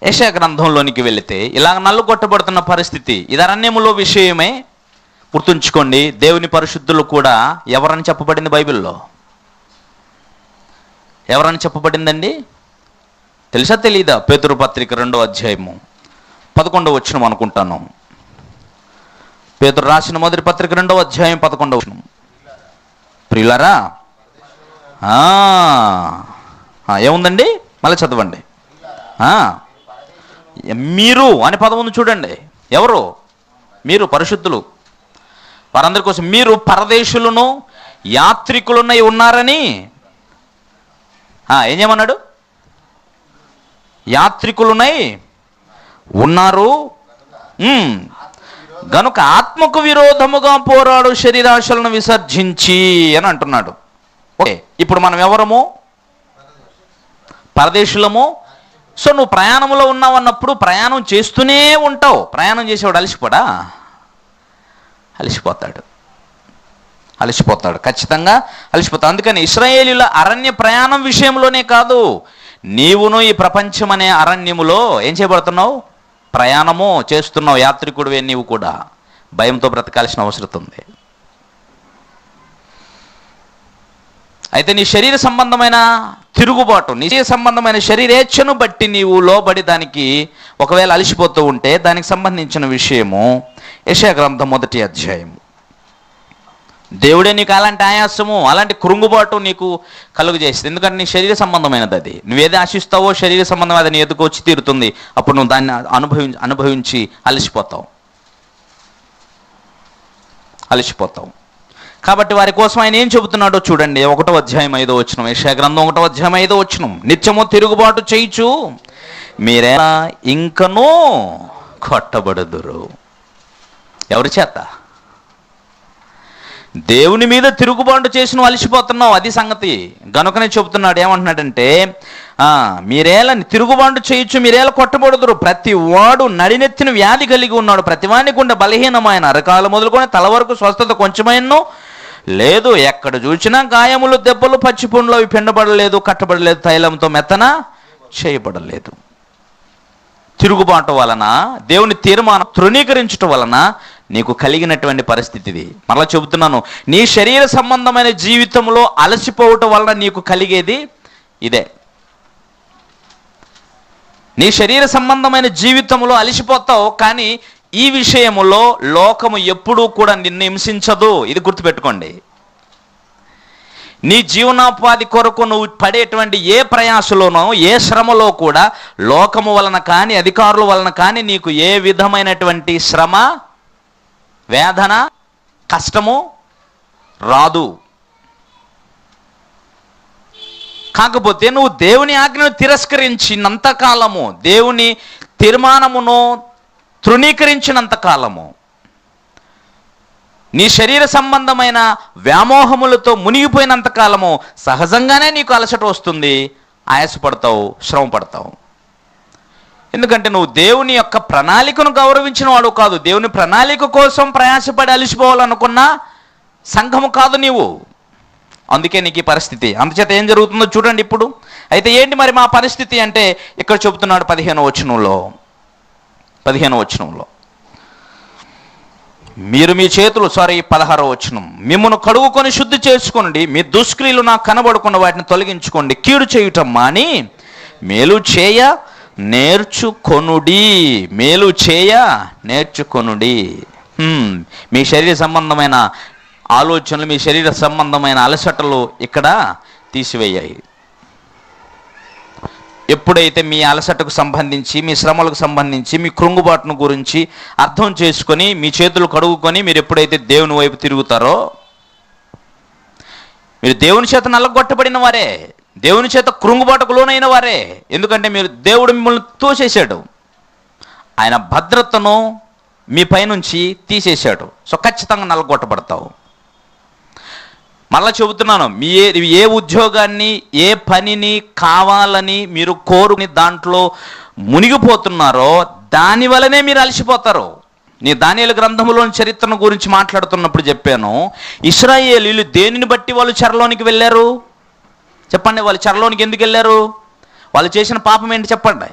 S1: యెషయా గ్రంథంలోనికి వెళితే, ఇలాగ నల్లు కొట్టబడుతున్న పరిస్థితి ఇది అరణ్యములో విషయమే. గుర్తుంచుకోండి, దేవుని పరిశుద్ధులు కూడా ఎవరని చెప్పబడింది బైబిల్లో? ఎవరని చెప్పబడిందండి? తెలుసా తెలీదా? పేతురు పత్రిక 2వ అధ్యాయము 11వ వచనం అనుకుంటాను. పేతురు రాసిన మొదటి పత్రిక 2వ అధ్యాయం 11వ వచనం. ప్రియులారా, ఏముందండి? మళ్ళీ చదవండి. మీరు అనే పదం ఉంది చూడండి. ఎవరు? మీరు పరిశుద్ధులు. వారందరి కోసం మీరు పరదేశులను యాత్రికులున్నై ఉన్నారని ఏం చేయమన్నాడు? యాత్రికులునై ఉన్నారు గనుక ఆత్మకు విరోధముగా పోరాడు శరీరాశలను విసర్జించి అని అంటున్నాడు. ఓకే, ఇప్పుడు మనం ఎవరము? పరదేశులము. సో నువ్వు ప్రయాణంలో ఉన్నావు అన్నప్పుడు ప్రయాణం చేస్తూనే ఉంటావు. ప్రయాణం చేసేవాడు అలసిపోడా? అలసిపోతాడు, ఖచ్చితంగా అలసిపోతాడు. అందుకని ఇశ్రాయేలీల అరణ్య ప్రయాణం విషయంలోనే కాదు, నీవును ఈ ప్రపంచం అనే అరణ్యములో ఏం చేయబడుతున్నావు? ప్రయాణము చేస్తున్నావు. యాత్రికుడివే నీవు కూడా. భయంతో బ్రతకాల్సిన అవసరం ఉంది. అయితే నీ శరీర సంబంధమైన తిరుగుబాటు, నీ సంబంధమైన శరీరేచ్ఛను బట్టి నీవు లోబడి దానికి ఒకవేళ అలసిపోతూ ఉంటే దానికి సంబంధించిన విషయము యెషయా గ్రంథం 1వ అధ్యాయము. దేవుడే నీకు అలాంటి ఆయాసము, అలాంటి కృంగుబాటు నీకు కలుగు చేస్తుంది. ఎందుకంటే నీ శరీర సంబంధమైనది అది. నువ్వేది ఆశిస్తావో శరీర సంబంధం అది నీ ఎదుకు వచ్చి తీరుతుంది. అప్పుడు నువ్వు దాన్ని అనుభవించి అలసిపోతావు. కాబట్టి వారి కోసం ఆయన ఏం చెబుతున్నాడో చూడండి. 1వ అధ్యాయం 5వ వచనం. యెషయా గ్రంథం 1వ అధ్యాయం 5వ వచనం. నిత్యము తిరుగుబాటు చేయుచు మీరేలా ఇంకనూ కొట్టబడుదురు. ఎవరి చేత? దేవుని మీద తిరుగుబాటు చేసి నువ్వు అలసిపోతున్నావు, అది సంగతి. గనుకనే చెబుతున్నాడు, ఏమంటున్నాడంటే మీరేలా తిరుగుబాటు చేయొచ్చు, మీరేలా కొట్టబడుదురు. ప్రతి వాడు నడినెత్తిన వ్యాధి కలిగి ఉన్నాడు, ప్రతి వాడికి ఉండే బలహీనమైన అరకాలు మొదలుకొని తల వరకు స్వస్థత కొంచెమైనను లేదు. ఎక్కడ చూసినా గాయములు, దెబ్బలు, పచ్చిపుండ్లు, అవి పిండబడలేదు, కట్టబడలేదు, తైలంతో మెత్తన చేయబడలేదు. తిరుగుబాటు వలన, దేవుని తీర్మానం తృణీకరించటం వలన నీకు కలిగినటువంటి పరిస్థితి ఇది. మరలా చెబుతున్నాను, నీ శరీర సంబంధమైన జీవితంలో అలసిపోవటం వలన నీకు కలిగేది ఇదే. నీ శరీర సంబంధమైన జీవితంలో అలసిపోతావు, కానీ ఈ విషయములో లోకము ఎప్పుడూ కూడా నిన్ను హింసించదు. ఇది గుర్తుపెట్టుకోండి. నీ జీవనోపాధి కొరకు నువ్వు పడేటువంటి ఏ ప్రయాసలోనో, ఏ శ్రమలో కూడా లోకము వలన కానీ, అధికారుల వలన కానీ నీకు ఏ విధమైనటువంటి శ్రమ, వేదన, కష్టము రాదు. కాకపోతే నువ్వు దేవుని ఆజ్ఞను తిరస్కరించినంత కాలము, దేవుని తీర్మానమును తృణీకరించినంత కాలము, నీ శరీర సంబంధమైన వ్యామోహములతో మునిగిపోయినంత కాలము సహజంగానే నీకు అలసట వస్తుంది, ఆయాసపడతావు, శ్రమ పడతావు. ఎందుకంటే నువ్వు దేవుని యొక్క ప్రణాళికను గౌరవించిన వాడు కాదు. దేవుని ప్రణాళిక కోసం ప్రయాసపడి అలసిపోవాలనుకున్న సంఘము కాదు నీవు. అందుకే నీకు ఈ పరిస్థితి. అందుచేత ఏం జరుగుతుందో చూడండి ఇప్పుడు. అయితే ఏంటి మరి మా పరిస్థితి అంటే ఇక్కడ చెబుతున్నాడు 15వ వచనంలో మీరు మీ చేతులు 16వ వచనం, మిమ్మును కడుగుకొని శుద్ధి చేసుకోండి, మీ దుష్క్రియలు నాకు కనబడకుండా వాటిని తొలగించుకోండి, కీడు చేయుటం మాని మేలు చేయ నేర్చుకొనుడి. మేలు చేయ నేర్చుకొనుడి. మీ శరీర సంబంధమైన ఆలోచనలు, మీ శరీర సంబంధమైన అలసటలు ఇక్కడ తీసివేయాయి. ఎప్పుడైతే మీ అలసటకు సంబంధించి, మీ శ్రమలకు సంబంధించి, మీ కృంగుబాటును గురించి అర్థం చేసుకొని మీ చేతులు కడుగుకొని మీరు ఎప్పుడైతే దేవుని వైపు తిరుగుతారో, మీరు దేవుని చేత నల్లగొట్టబడిన వారే, దేవుని చేత కృంగుబాటుకు లోనైన వారే. ఎందుకంటే మీరు దేవుడు మిమ్మల్ని తోసేశాడు, ఆయన భద్రతను మీ పైనుంచి తీసేశాడు. సో ఖచ్చితంగా నల్లగొట్టబడతావు. మళ్ళా చెబుతున్నాను, ఏ ఉద్యోగాన్ని, ఏ పనిని కావాలని మీరు కోరుని దాంట్లో మునిగిపోతున్నారో దాని వలనే మీరు అలసిపోతారు. నేను దానియేలు గ్రంథంలోని చరిత్రను గురించి మాట్లాడుతున్నప్పుడు చెప్పాను, ఇశ్రాయేలీయులు దేనిని బట్టి వాళ్ళు చెరలోనికి వెళ్ళారు చెప్పండి? వాళ్ళు చెరలోనికి ఎందుకు వెళ్ళారు? వాళ్ళు చేసిన పాపం ఏంటి చెప్పండి?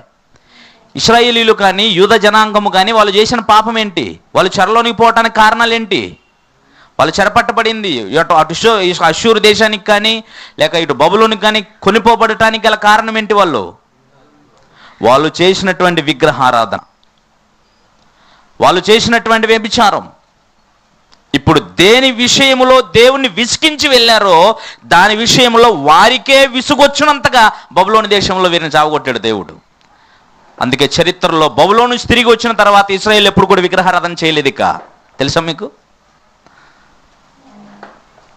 S1: ఇశ్రాయేలీయులు కానీ, యూద జనాంగము కానీ వాళ్ళు చేసిన పాపం ఏంటి? వాళ్ళు చెరలోనికి పోవటానికి కారణాలు ఏంటి? వాళ్ళు చెరపట్టబడింది అటు అష్షూరు దేశానికి కానీ, లేక ఇటు బబులోనికి కానీ కొనిపోబడటానికి గల కారణం ఏంటి? వాళ్ళు చేసినటువంటి విగ్రహారాధన, వాళ్ళు చేసినటువంటి వ్యభిచారం. ఇప్పుడు దేని విషయంలో దేవుణ్ణి విసికించి వెళ్ళారో దాని విషయంలో వారికే విసుగొచ్చినంతగా బబులోని దేశంలో వీరిని చావగొట్టాడు దేవుడు. అందుకే చరిత్రలో బబులోను నుంచి తిరిగి వచ్చిన తర్వాత ఇశ్రాయేలు ఎప్పుడు కూడా విగ్రహారాధన చేయలేదు. ఇక తెలుసా మీకు?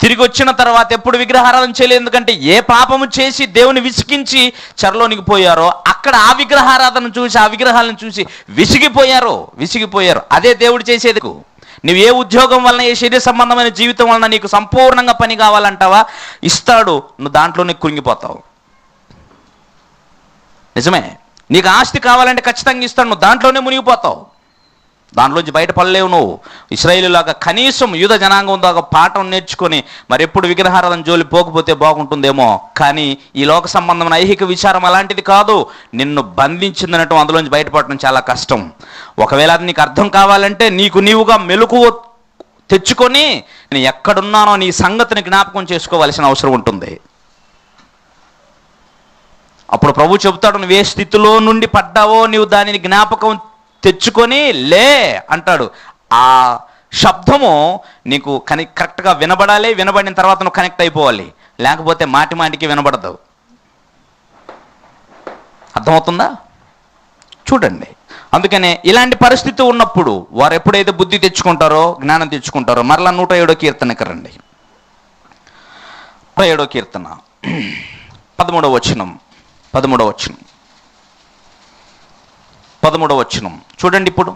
S1: తిరిగి వచ్చిన తర్వాత ఎప్పుడు విగ్రహారాధన చేయలేదు. ఎందుకంటే ఏ పాపము చేసి దేవుని విసికించి చెరలోనికి పోయారో అక్కడ ఆ విగ్రహారాధన చూసి, ఆ విగ్రహాలను చూసి విసిగిపోయారు. అదే దేవుడు చేసేది. నువ్వు ఏ ఉద్యోగం వలన, ఏ శరీర సంబంధమైన జీవితం వలన నీకు సంపూర్ణంగా పని కావాలంటావా, ఇస్తాడు, నువ్వు దాంట్లోనే కురింగిపోతావు. నిజమే. నీకు ఆస్తి కావాలంటే ఖచ్చితంగా ఇస్తాడు, నువ్వు దాంట్లోనే మునిగిపోతావు, దాంట్లోంచి బయటపడలేవు నువ్వు. ఇశ్రాయేలులాగా కనీసం యూద జనాంగం దాకా పాఠం నేర్చుకొని మరి ఎప్పుడు విగ్రహారాధన జోలి పోకపోతే బాగుంటుందేమో. కానీ ఈ లోక సంబంధమైన ఐహిక విచారం అలాంటిది కాదు. నిన్ను బంధించిందనటం, అందులోంచి బయటపడటం చాలా కష్టం. ఒకవేళ అది నీకు అర్థం కావాలంటే నీకు నీవుగా మెలకువ తెచ్చుకొని నేను ఎక్కడున్నానో నీ సంగతిని జ్ఞాపకం చేసుకోవాల్సిన అవసరం ఉంటుంది. అప్పుడు ప్రభు చెబుతాడు, నువ్వు ఏ స్థితిలో నుండి పడ్డావో నీవు దానిని జ్ఞాపకం తెచ్చుకొని లే అంటాడు. ఆ శబ్దము నీకు కరెక్ట్గా వినబడాలి. వినబడిన తర్వాత నువ్వు కనెక్ట్ అయిపోవాలి, లేకపోతే మాటి మాటికి వినబడదు. అర్థమవుతుందా? చూడండి. అందుకనే ఇలాంటి పరిస్థితి ఉన్నప్పుడు వారు ఎప్పుడైతే బుద్ధి తెచ్చుకుంటారో, జ్ఞానం తెచ్చుకుంటారో, మరలా 107వ కీర్తనకి రండి. 107వ కీర్తన 13వ వచనం. 13వ వచనం చూడండి. ఇప్పుడు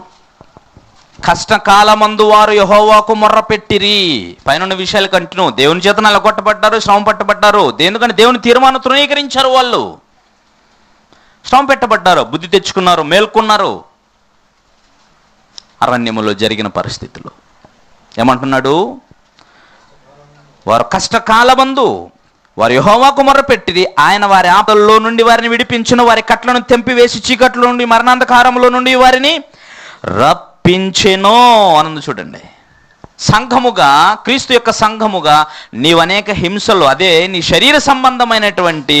S1: కష్టకాలమందు వారు యెహోవాకు మొర్ర పెట్టిరి. పైన విషయాలు కంటిన్యూ. దేవుని చేత నలగొట్టబడ్డారు, శ్రమ పట్టబడ్డారు. ఎందుకని దేవుని తీర్మానం తృణీకరించారు. వాళ్ళు శ్రమ పెట్టబడ్డారు, బుద్ధి తెచ్చుకున్నారు, మేల్కొన్నారు. అరణ్యములో జరిగిన పరిస్థితులు ఏమంటున్నాడు? వారు కష్టకాలమందు వారు యెహోవాకు మొర్ర పెట్టిరి, ఆయన వారి ఆపదల్లో నుండి వారిని విడిపించును, వారి కట్లను తెంపివేసి చీకట్లో నుండి మరణాంధకారంలో నుండి వారిని రప్పించెను అనందు. చూడండి, సంఘముగా, క్రీస్తు యొక్క సంఘముగా నీవు అనేక హింసలు, అదే నీ శరీర సంబంధమైనటువంటి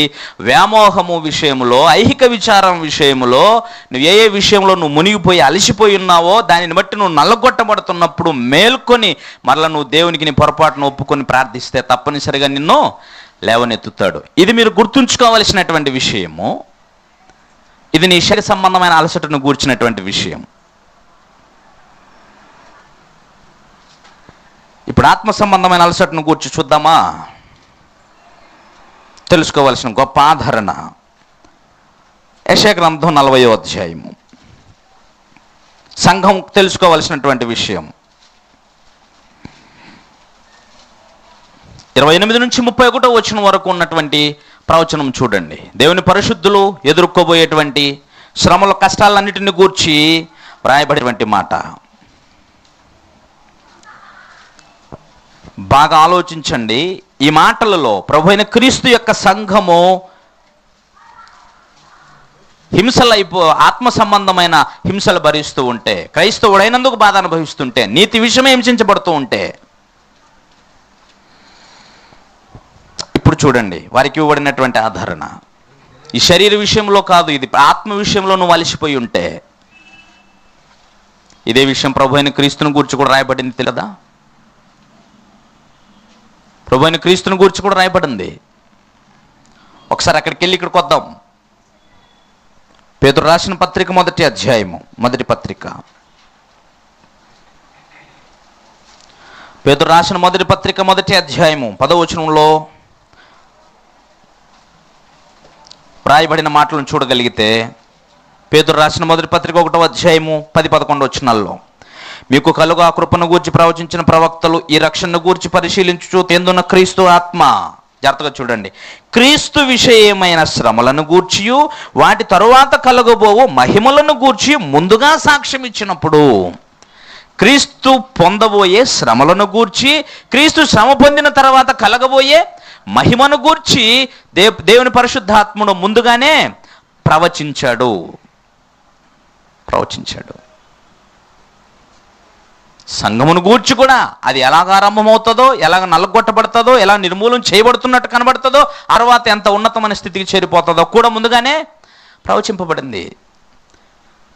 S1: వ్యామోహము విషయంలో, ఐహిక విచారం విషయంలో, నువ్వు ఏ విషయంలో నువ్వు మునిగిపోయి అలసిపోయి ఉన్నావో దానిని బట్టి నువ్వు నల్లగొట్టబడుతున్నప్పుడు మేల్కొని మరలా నువ్వు దేవునికి నీ పొరపాటును ఒప్పుకొని ప్రార్థిస్తే తప్పనిసరిగా నిన్ను లేవనెత్తుతాడు. ఇది మీరు గుర్తుంచుకోవలసినటువంటి విషయము. ఇది నీ శరీర సంబంధమైన అలసటను గూర్చినటువంటి విషయం. ఇప్పుడు ఆత్మ సంబంధమైన అలసటను గూర్చి చూద్దామా? తెలుసుకోవాల్సిన గొప్ప ఆదరణ యెషయా గ్రంథం 40వ అధ్యాయము. సంఘం తెలుసుకోవాల్సినటువంటి విషయం. 28 నుంచి 31 వచనం వరకు ఉన్నటువంటి ప్రవచనం చూడండి. దేవుని పరిశుద్ధులు ఎదుర్కోబోయేటువంటి శ్రమల కష్టాలన్నిటిని గూర్చి వ్రాయబడేటువంటి మాట. బాగా ఆలోచించండి. ఈ మాటలలో ప్రభువైన క్రీస్తు యొక్క సంఘము ఆత్మ సంబంధమైన హింసలు భరిస్తూ ఉంటే, క్రైస్తవుడైనందుకు బాధ అనుభవిస్తుంటే, నీతి విషయమే హింసించబడుతూ ఉంటే, ఇప్పుడు చూడండి వారికి ఇవ్వబడినటువంటి ఆదరణ. ఈ శరీర విషయంలో కాదు, ఇది ఆత్మ విషయంలో నువ్వు అలసిపోయి ఉంటే. ఇదే విషయం ప్రభువైన క్రీస్తుని గూర్చి కూడా రాయబడింది తెలియదా? ప్రభువైన క్రీస్తుని గూర్చి కూడా రాయబడింది. ఒకసారి అక్కడికి వెళ్ళి ఇక్కడికి వద్దాం. పేతురు రాసిన పత్రిక 1వ అధ్యాయము, మొదటి పత్రిక. పేతురు రాసిన మొదటి పత్రిక 1వ అధ్యాయము 10వ వచనంలో రాయబడిన మాటలను చూడగలిగితే, పేతురు రాసిన మొదటి పత్రిక 1వ అధ్యాయము 10-11 వచనాల్లో, మీకు కలుగు ఆ కృపను గూర్చి ప్రవచించిన ప్రవక్తలు ఈ రక్షణను గూర్చి పరిశీలించుచు తెందున్న క్రీస్తు ఆత్మ. జాగ్రత్తగా చూడండి. క్రీస్తు విషయమైన శ్రమలను గూర్చియు వాటి తరువాత కలగబోవు మహిమలను గూర్చి ముందుగా సాక్ష్యం ఇచ్చినప్పుడు, క్రీస్తు పొందబోయే శ్రమలను గూర్చి, క్రీస్తు శ్రమ పొందిన తర్వాత కలగబోయే మహిమను గూర్చి దేవుని పరిశుద్ధాత్ముడు ముందుగానే ప్రవచించాడు. సంఘమును గూర్చి కూడా అది ఎలాగ ఆరంభమవుతుందో, ఎలాగ నల్లగొట్టబడుతుందో, ఎలా నిర్మూలన చేయబడుతున్నట్టు కనబడుతుందో, తర్వాత ఎంత ఉన్నతమైన స్థితికి చేరిపోతుందో కూడా ముందుగానే ప్రవచింపబడింది.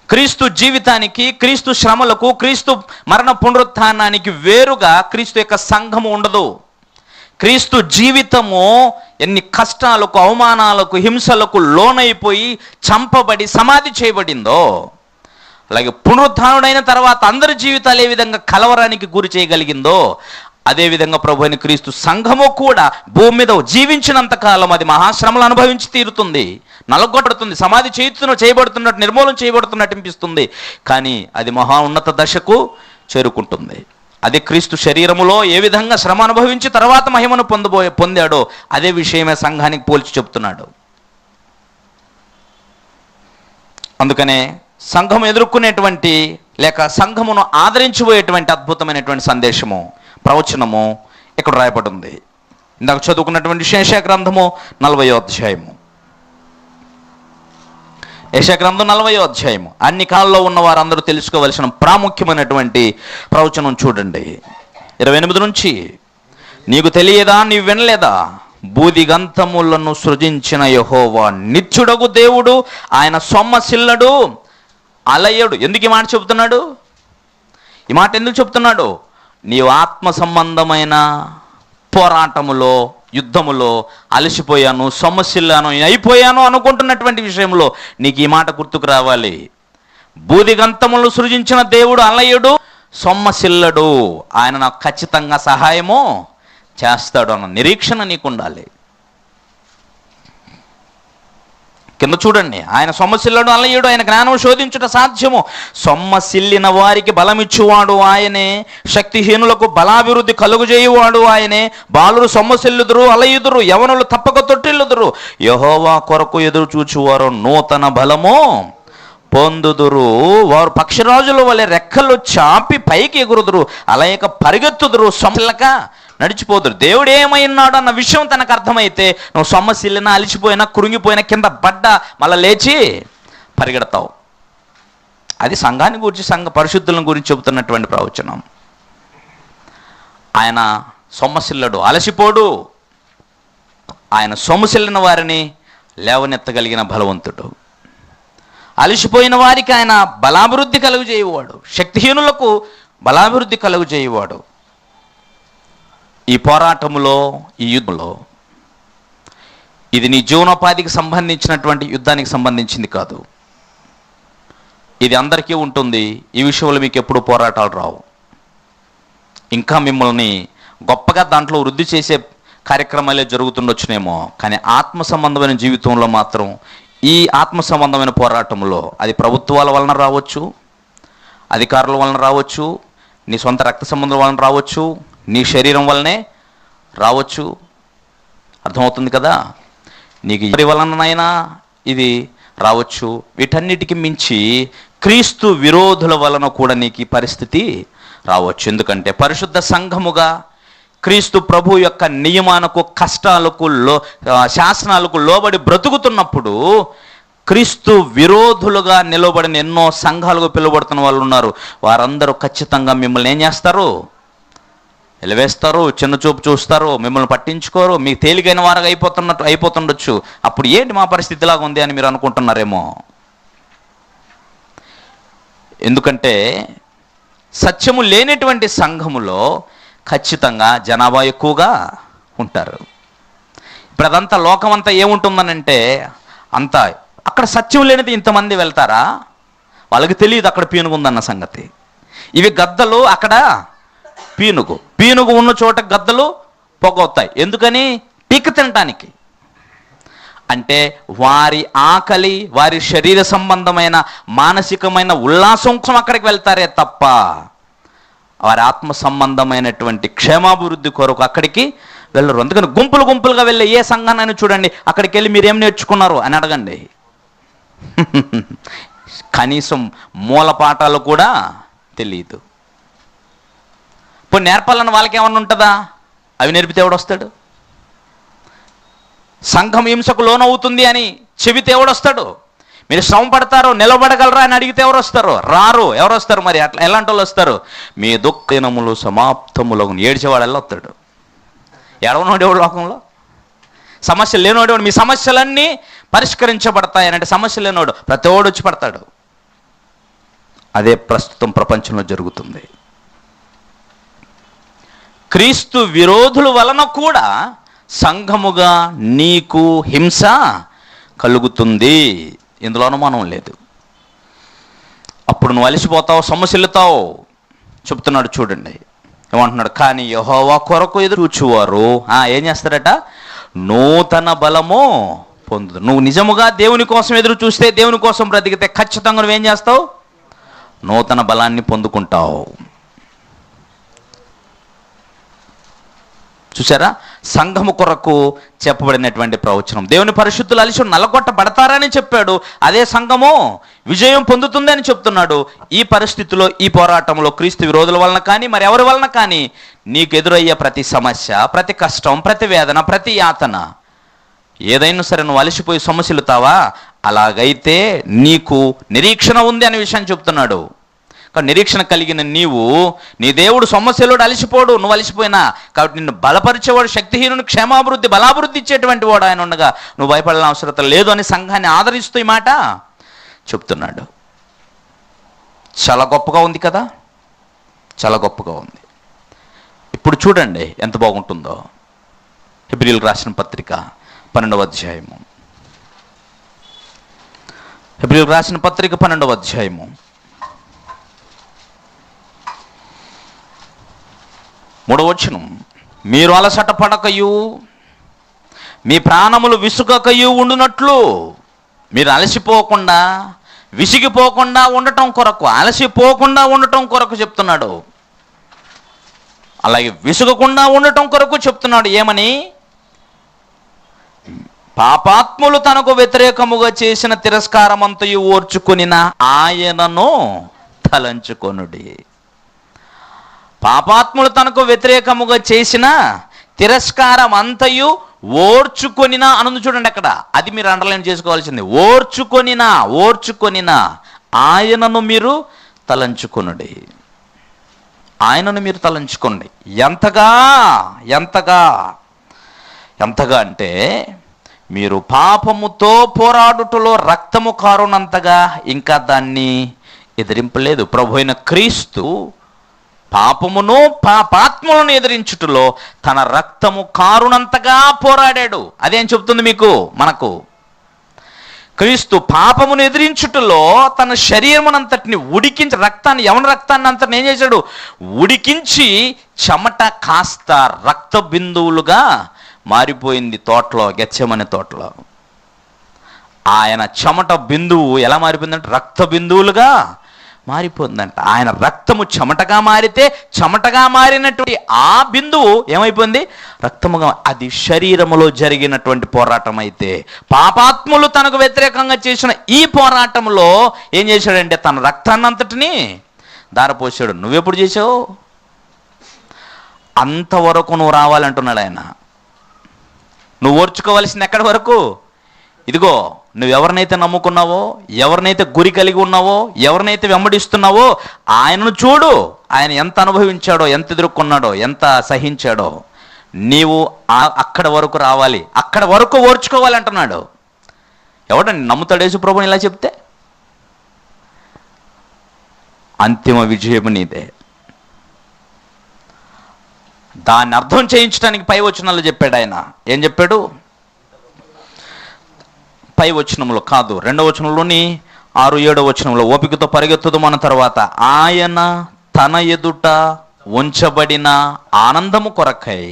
S1: క్రీస్తు జీవితానికి, క్రీస్తు శ్రమలకు, క్రీస్తు మరణ పునరుత్థానానికి వేరుగా క్రీస్తు యొక్క సంఘము ఉండదు. క్రీస్తు జీవితము ఎన్ని కష్టాలకు, అవమానాలకు, హింసలకు లోనైపోయి చంపబడి సమాధి చేయబడిందో, అలాగే పునరుత్థానుడైన తర్వాత అందరి జీవితాలు ఏ విధంగా కలవరానికి గురి చేయగలిగిందో, అదేవిధంగా ప్రభువైన క్రీస్తు సంఘము కూడా భూమి మీద జీవించినంత కాలం అది మహాశ్రమలు అనుభవించి తీరుతుంది, నలగొట్టబడుతుంది, సమాధి చేయబడుతున్నట్టు, నిర్మూలన చేయబడుతున్నట్టు అనిపిస్తుంది. కానీ అది మహా ఉన్నత దశకు చేరుకుంటుంది. అదే క్రీస్తు శరీరములో ఏ విధంగా శ్రమ అనుభవించి తర్వాత మహిమను పొందాడో అదే విషయమే సంఘానికి పోల్చి చెప్తున్నాడు. అందుకనే సంఘం ఎదుర్కొనేటువంటి లేక సంఘమును ఆదరించబోయేటువంటి అద్భుతమైనటువంటి సందేశము, ప్రవచనము ఇక్కడ రాయబడి ఉంది. ఇందాక చదువుకున్నటువంటి యెషయా గ్రంథము 40వ అధ్యాయము. యెషయా గ్రంథం 40వ అధ్యాయము. అన్ని కాలంలో ఉన్న వారందరూ తెలుసుకోవలసిన ప్రాముఖ్యమైనటువంటి ప్రవచనం చూడండి. 28 నుంచి, నీకు తెలియదా, నీవు వినలేదా, భూదిగంతములను సృజించిన యెహోవా నిత్యుడగు దేవుడు, ఆయన సొమ్మసిల్లడు, అలయడు. ఎందుకు ఈ మాట చెబుతున్నాడు? ఈ మాట ఎందుకు చెప్తున్నాడు? నీవు ఆత్మ సంబంధమైన పోరాటములో, యుద్ధములో అలసిపోయాను, సొమ్మసిల్లాను, అయిపోయాను అనుకుంటున్నటువంటి విషయంలో నీకు ఈ మాట గుర్తుకు రావాలి. భూదిగంతములు సృజించిన దేవుడు అలయడు, సొమ్మసిల్లడు, ఆయన నాకు ఖచ్చితంగా సహాయము చేస్తాడు అన్న నిరీక్షణ నీకు ఉండాలి. కింద చూడండి, ఆయన సొమ్మసిల్లడు అలయుడు, ఆయన జ్ఞానం శోధించుట సాధ్యము. సొమ్మసిల్లిన వారికి బలమిచ్చువాడు ఆయనే, శక్తిహీనులకు బలాభివృద్ధి కలుగుజేయువాడు ఆయనే. బాలురు సొమ్మసిల్లుదురు, అలయుదురు, యవనులు తప్పక తొట్టిల్లుదురు. యెహోవా కొరకు ఎదురు చూచువారు నూతన బలము పొందుదురు. వారు పక్షిరాజుల వలె రెక్కలు చాపి పైకి ఎగురుదురు, అలయక పరిగెత్తుదురు, సొమ్మసిల్లక నడిచిపోదురు. దేవుడు ఏమైనాడు అన్న విషయం తనకు అర్థమైతే నువ్వు సొమ్మసిల్లినా, అలిచిపోయినా, కృంగిపోయినా, కింద పడ్డా మళ్ళీ లేచి పరిగెడతావు. అది సంఘాన్ని గురించి, సంఘ పరిశుద్ధులను గురించి చెబుతున్నటువంటి ప్రవచనం. ఆయన సొమ్మసిల్లడు, అలసిపోడు. ఆయన సొమ్మసిల్లిన వారిని లేవనెత్తగలిగిన బలవంతుడు. అలసిపోయిన వారికి ఆయన బలాభివృద్ధి కలుగజేయువాడు, శక్తిహీనులకు బలాభివృద్ధి కలుగజేయువాడు. ఈ పోరాటములో, ఈ యుద్ధంలో, ఇది నీ జీవనోపాధికి సంబంధించినటువంటి యుద్ధానికి సంబంధించింది కాదు. ఇది అందరికీ ఉంటుంది. ఈ విషయంలో మీకు ఎప్పుడు పోరాటాలు రావు. ఇంకా మిమ్మల్ని గొప్పగా దాంట్లో వృద్ధి చేసే కార్యక్రమాలే జరుగుతుండొచ్చునేమో, కానీ ఆత్మ సంబంధమైన జీవితంలో మాత్రం, ఈ ఆత్మ సంబంధమైన పోరాటంలో, అది ప్రభుత్వాల వలన రావచ్చు, అధికారుల వలన రావచ్చు, నీ సొంత రక్త సంబంధం వలన రావచ్చు, నీ శరీరం వల్లనే రావచ్చు. అర్థమవుతుంది కదా? నీకు ఎవరి వలనైనా ఇది రావచ్చు. వీటన్నిటికి మించి క్రీస్తు విరోధుల వలన కూడా నీకు ఈ పరిస్థితి రావచ్చు. ఎందుకంటే పరిశుద్ధ సంఘముగా క్రీస్తు ప్రభు యొక్క నియమాలకు, కష్టాలకు, శాసనాలకు లోబడి బ్రతుకుతున్నప్పుడు క్రీస్తు విరోధులుగా నిలబడిన ఎన్నో సంఘాలకు పిలువబడుతున్న వాళ్ళు ఉన్నారు. వారందరూ ఖచ్చితంగా మిమ్మల్ని ఏం చేస్తారు? ఎలివేస్తారు, చిన్న చూపు చూస్తారు, మిమ్మల్ని పట్టించుకోరు, మీకు తేలికైన వారుగా అయిపోతుండొచ్చు. అప్పుడు ఏంటి మా పరిస్థితి ఇలాగా ఉంది అని మీరు అనుకుంటున్నారేమో. ఎందుకంటే సత్యము లేనటువంటి సంఘములో ఖచ్చితంగా జనాభా ఎక్కువగా ఉంటారు. ఇప్పుడు అదంతా లోకమంతా ఏముంటుందనంటే, అంతా అక్కడ సత్యం లేనిది ఇంతమంది వెళ్తారా? వాళ్ళకి తెలియదు అక్కడ పీనుగు ఉందన్న సంగతి. ఇవి గద్దలు, అక్కడ పీనుగు. పీనుగు ఉన్న చోట గద్దలు పొగవుతాయి. ఎందుకని? పీక తినటానికి. అంటే వారి ఆకలి, వారి శరీర సంబంధమైన మానసికమైన ఉల్లాసం కోసం అక్కడికి వెళ్తారే తప్ప వారి ఆత్మ సంబంధమైనటువంటి క్షేమాభివృద్ధి కొరకు అక్కడికి వెళ్ళరు. అందుకని గుంపులు గుంపులుగా వెళ్ళే ఏ సంఘాన్ని చూడండి, అక్కడికి వెళ్ళి మీరేం నేర్చుకున్నారు అని అడగండి. కనీసం మూల పాఠాలు కూడా తెలియదు. ఇప్పుడు నేర్పాలని వాళ్ళకి ఏమన్నా ఉంటుందా? అవి నేర్పితే ఎవడొస్తాడు? సంఘం హింసకు లోనవుతుంది అని చెబితే ఎవడొస్తాడు? మీరు శ్రమ పడతారు, నిలబడగలరా అని అడిగితే ఎవరు వస్తారు? రారు. ఎవరు వస్తారు మరి? అట్లా ఎలాంటి వాళ్ళు వస్తారు? మీ దుఃఖదినములు సమాప్తములో ఏడ్చేవాడు ఎలా వస్తాడు? ఎడవనోడేవాడు లోకంలో, సమస్యలు లేనోడేవాడు. మీ సమస్యలన్నీ పరిష్కరించబడతాయనంటే సమస్య లేనోడు ప్రతి ఓడు వచ్చి పడతాడు. అదే ప్రస్తుతం ప్రపంచంలో జరుగుతుంది. క్రీస్తు విరోధుల వలన కూడా సంఘముగా నీకు హింస కలుగుతుంది. ఇందులో అనుమానం లేదు. అప్పుడు నువ్వు అలసిపోతావు, సొమ్మసిల్లుతావు చెప్తున్నాడు. చూడండి ఏమంటున్నాడు? కానీ యెహోవా కొరకు ఎదురు చూచువారు ఏం చేస్తారట? నూతన బలము పొందు. నువ్వు నిజముగా దేవుని కోసం ఎదురు చూస్తే, దేవుని కోసం బ్రతికితే ఖచ్చితంగా నువ్వేం చేస్తావు? నూతన బలాన్ని పొందుకుంటావు. చూసారా? సంఘము కొరకు చెప్పబడినటువంటి ప్రవచనం. దేవుని పరిశుద్ధులు అలిసి నల్లగొట్టబడతారని చెప్పాడు. అదే సంఘము విజయం పొందుతుంది అని చెప్తున్నాడు. ఈ పరిస్థితిలో, ఈ పోరాటంలో క్రీస్తు విరోధుల వలన కానీ మరి ఎవరి వలన కానీ నీకు ఎదురయ్యే ప్రతి సమస్య, ప్రతి కష్టం, ప్రతి వేదన, ప్రతి యాతన, ఏదైనా సరే నువ్వు అలసిపోయి సొమ్మసిల్లుతావా? అలాగైతే నీకు నిరీక్షణ ఉంది అనే విషయాన్ని చెప్తున్నాడు. నిరీక్షణ కలిగిన నీవు, నీ దేవుడు సొమ్మసిల్లుడు, అలిసిపోడు. నువ్వు అలిసిపోయినా కాబట్టి నిన్ను బలపరిచేవాడు, శక్తిహీనుని క్షేమాభివృద్ధి, బలాభివృద్ధి ఇచ్చేటువంటి వాడు ఆయన ఉండగా నువ్వు భయపడాల్సిన అవసరం లేదు అని సంఘాన్ని ఆదరిస్తూ ఈ మాట చెప్తున్నాడు. చాలా గొప్పగా ఉంది కదా? చాలా గొప్పగా ఉంది. ఇప్పుడు చూడండి ఎంత బాగుంటుందో. హెబ్రీయులకు రాసిన పత్రిక 12వ అధ్యాయము. హెబ్రీయులకు రాసిన పత్రిక 12వ అధ్యాయము 3వ వచనం. మీరు అలసట పడకయు మీ ప్రాణములు విసుగకయు ఉండునట్లు మీరు అలసిపోకుండా విసిగిపోకుండా ఉండటం కొరకు, అలసిపోకుండా ఉండటం కొరకు చెప్తున్నాడు. అలాగే విసుగకుండా ఉండటం కొరకు చెప్తున్నాడు. ఏమని? పాపాత్ములు తనకు వ్యతిరేకముగా చేసిన తిరస్కారమంతయు ఓర్చుకొనిన ఆయనను తలంచుకొనుడి. పాపాత్ములు తనకు వ్యతిరేకముగా చేసిన తిరస్కారం అంతయు ఓర్చుకొనినా అనుంది చూడండి అక్కడ. అది మీరు అండర్లైన్ చేసుకోవాల్సింది. ఓర్చుకొనినా ఆయనను మీరు తలంచుకొనుడి. ఆయనను మీరు తలంచుకోండి. ఎంతగా అంటే మీరు పాపముతో పోరాడుటలో రక్తము కారునంతగా ఇంకా దాన్ని ఎదిరింపలేదు. ప్రభు అయిన క్రీస్తు పాపమును పాపాత్మలను ఎదిరించుటలో తన రక్తము కారునంతగా పోరాడాడు. అదేం చెప్తుంది మీకు? మనకు క్రీస్తు పాపమును ఎదిరించుటలో తన శరీరమునంతటిని ఉడికించి, యవన రక్తాన్ని అంతటిని ఏం చేశాడు? ఉడికించి చెమట కాస్త రక్త బిందువులుగా మారిపోయింది. తోటలో, గెత్సెమనే తోటలో ఆయన చెమట బిందువు ఎలా మారిపోయిందంటే రక్త బిందువులుగా మారిపోయిందంట. ఆయన రక్తము చెమటగా మారితే, చెమటగా మారినటువంటి ఆ బిందువు ఏమైపోయింది? రక్తముగా. అది శరీరములో జరిగినటువంటి పోరాటం అయితే, పాపాత్ములు తనకు వ్యతిరేకంగా చేసిన ఈ పోరాటంలో ఏం చేశాడంటే తన రక్తాన్ని అంతటిని దారపోసాడు. నువ్వెప్పుడు చేసావు? అంతవరకు నువ్వు రావాలంటున్నాడు ఆయన. నువ్వు ఓర్చుకోవాల్సింది ఎక్కడి వరకు? ఇదిగో, నువ్వు ఎవరినైతే నమ్ముకున్నావో, ఎవరినైతే గురి కలిగి ఉన్నావో, ఎవరినైతే వెంబడిస్తున్నావో ఆయనను చూడు. ఆయన ఎంత అనుభవించాడో, ఎంత ఎదుర్కొన్నాడో, ఎంత సహించాడో. నీవు అక్కడ వరకు రావాలి, అక్కడ వరకు ఓర్చుకోవాలంటున్నాడు. ఎవడండి నమ్ముతాడు యేసు ప్రభుని ఇలా చెప్తే? అంతిమ విజయం నీదే. దాన్ని అర్థం చేయించడానికి పై వచనాలు చెప్పాడు ఆయన. ఏం చెప్పాడు? పై వచనంలో కాదు, 2వ వచనంలోని 6, 7వ వచనంలో, ఓపికతో పరిగెత్తుదు మన తర్వాత ఆయన తన ఎదుట ఉంచబడిన ఆనందము కొరకై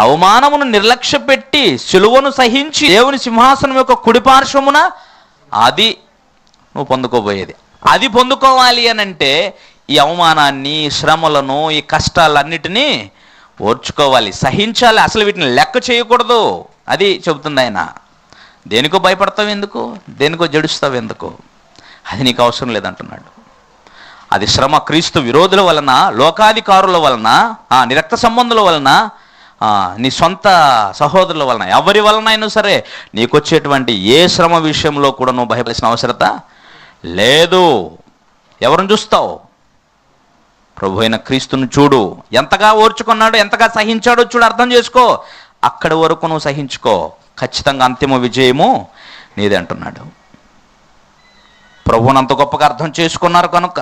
S1: అవమానమును నిర్లక్ష్య పెట్టి సిలువను సహించి దేవుని సింహాసనం యొక్క కుడిపార్శ్వమున, అది నువ్వు పొందుకోబోయేది. అది పొందుకోవాలి అని అంటే ఈ అవమానాన్ని, శ్రమలను, ఈ కష్టాలన్నిటినీ ఓర్చుకోవాలి, సహించాలి. అసలు వీటిని లెక్క చేయకూడదు. అది చెబుతుంది ఆయన. దేనికో భయపడతావు ఎందుకు? దేనికో జడుస్తావు ఎందుకు? అది నీకు అవసరం లేదంటున్నాడు. అది శ్రమ క్రీస్తు విరోధుల వలన, లోకాధికారుల వలన, నీ రక్త సంబంధుల వలన, నీ సొంత సహోదరుల వలన, ఎవరి వలన అయినా సరే నీకొచ్చేటువంటి ఏ శ్రమ విషయంలో కూడా నువ్వు భయపడాల్సిన అవసరత లేదు. ఎవరిని చూస్తావు? ప్రభు అయిన క్రీస్తును చూడు. ఎంతగా ఓర్చుకున్నాడో, ఎంతగా సహించాడో చూడు, అర్థం చేసుకో. అక్కడి వరకు నువ్వు సహించుకో, ఖచ్చితంగా అంతిమ విజయము నీదే అంటున్నాడు. ప్రభువుని అంత గొప్పగా అర్థం చేసుకున్నారు కనుక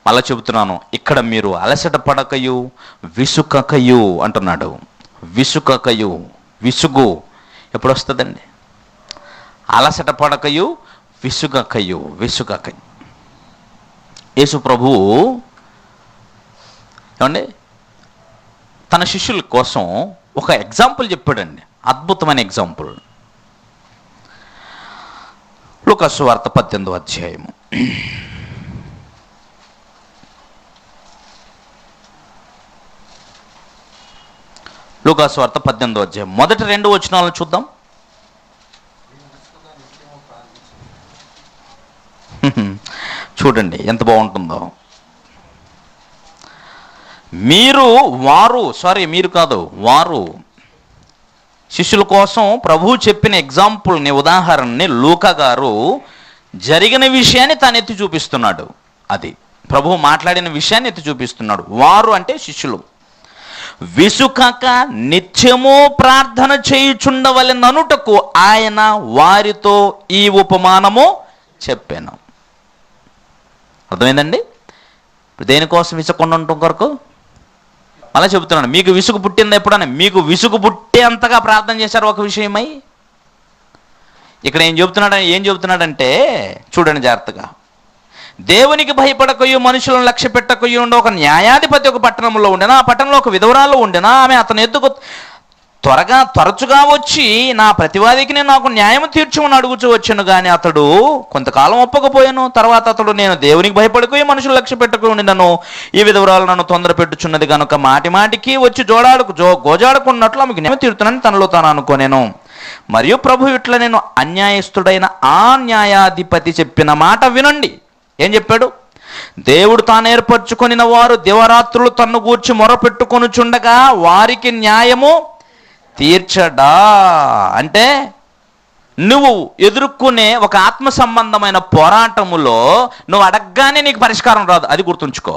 S1: మళ్ళా చెబుతున్నాను, ఇక్కడ మీరు అలసట పడకయు విసుకకయు అంటున్నాడు. విసుకకయు, విసుగు ఎప్పుడు వస్తుందండి? అలసట పడకయు విసుగకయు. యేసు ప్రభువు ఏమండి తన శిష్యుల కోసం ఒక ఎగ్జాంపుల్ చెప్పాడండి, అద్భుతమైన ఎగ్జాంపుల్. లూకా సువార్త 18వ అధ్యాయము. లూకా సువార్త 18వ అధ్యాయం మొదటి 2 వచనాలను చూద్దాం. చూడండి ఎంత బాగుంటుందో. వారు శిష్యుల కోసం ప్రభువు చెప్పిన ఎగ్జాంపుల్ని, ఉదాహరణని లూకా గారు జరిగిన విషయాన్ని తాను ఎత్తి చూపిస్తున్నాడు. అది ప్రభువు మాట్లాడిన విషయాన్ని ఎత్తి చూపిస్తున్నాడు. వారు అంటే శిష్యులు. విసుకక నిత్యము ప్రార్థన చేయుచుండవలెననుటకు ఆయన వారితో ఈ ఉపమానము చెప్పాను. అర్థమైందండి? దేనికోసం విసుకుండా ఉండటం కొరకు అలా చెబుతున్నాను. మీకు విసుగు పుట్టింది ఎప్పుడన్నా? మీకు విసుగు పుట్టేంతగా ప్రార్థన చేశారు ఒక విషయమై? ఇక్కడ ఏం చెబుతున్నాడంటే చూడండి జాగ్రత్తగా. దేవునికి భయపడకయు మనుషులను లక్ష్య పెట్టకయు ఉండే ఒక న్యాయాధిపతి ఒక పట్టణంలో ఉండేనా. ఆ పట్టణంలో ఒక విధవరాలు ఉండేనా. ఆమె అతని ఎద్దుకు తరచుగా వచ్చి నా ప్రతివాదికి నేను నాకు న్యాయం తీర్చుమని అడుగుచూ వచ్చాను, కానీ అతడు కొంతకాలం ఒప్పకపోయాను. తర్వాత అతడు, నేను దేవునికి భయపడుకు మనుషులు లక్ష్య పెట్టుకుని ఉండినను, ఈ విధవరాలు నన్ను తొందర పెట్టుచున్నది కనుక మాటి మాటికి వచ్చి గోజాడుకున్నట్లు ఆమెకు న్యాయం తీరుతున్నాను తనలో తాను అనుకోనేను. మరియు ప్రభు ఇట్లా, నేను అన్యాయస్తుడైన ఆ న్యాయాధిపతి చెప్పిన మాట వినండి. ఏం చెప్పాడు? దేవుడు తాను ఏర్పరచుకొనిన వారు దివరాత్రులు తన్ను గూర్చి మొరపెట్టుకొనుచుండగా వారికి న్యాయము తీర్చడా. అంటే నువ్వు ఎదుర్కొనే ఒక ఆత్మ సంబంధమైన పోరాటములో నువ్వు అడగగానే నీకు పరిష్కారం రాదు, అది గుర్తుంచుకో.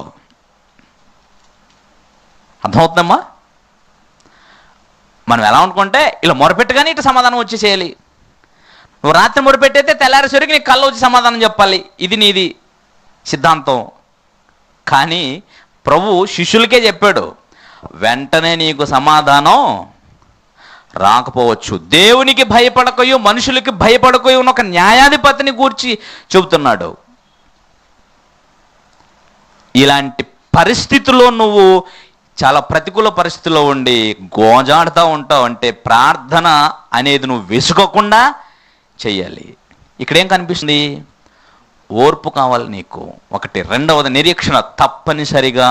S1: అర్థమవుతుందమ్మా? మనం ఎలా అనుకుంటే ఇలా మొరపెట్టగానే ఇటు సమాధానం వచ్చి చేయాలి. నువ్వు రాత్రి మొరపెట్టయితే తెల్లారేసరికి నీకు కళ్ళు వచ్చి సమాధానం చెప్పాలి, ఇది నీది సిద్ధాంతం. కానీ ప్రభు శిష్యులకే చెప్పాడు, వెంటనే నీకు సమాధానం రాకపోవచ్చు. దేవునికి భయపడకయు మనుషులకి భయపడకయు ఉన్న ఒక న్యాయాధిపతిని గూర్చి చెబుతున్నాడు. ఇలాంటి పరిస్థితుల్లో నువ్వు చాలా ప్రతికూల పరిస్థితుల్లో ఉండి గోజాడుతూ ఉంటావు అంటే ప్రార్థన అనేది నువ్వు విసుగకుండా చెయ్యాలి. ఇక్కడేం కనిపిస్తుంది? ఓర్పు కావాలి నీకు. ఒకటి. రెండవది నిరీక్షణ. తప్పనిసరిగా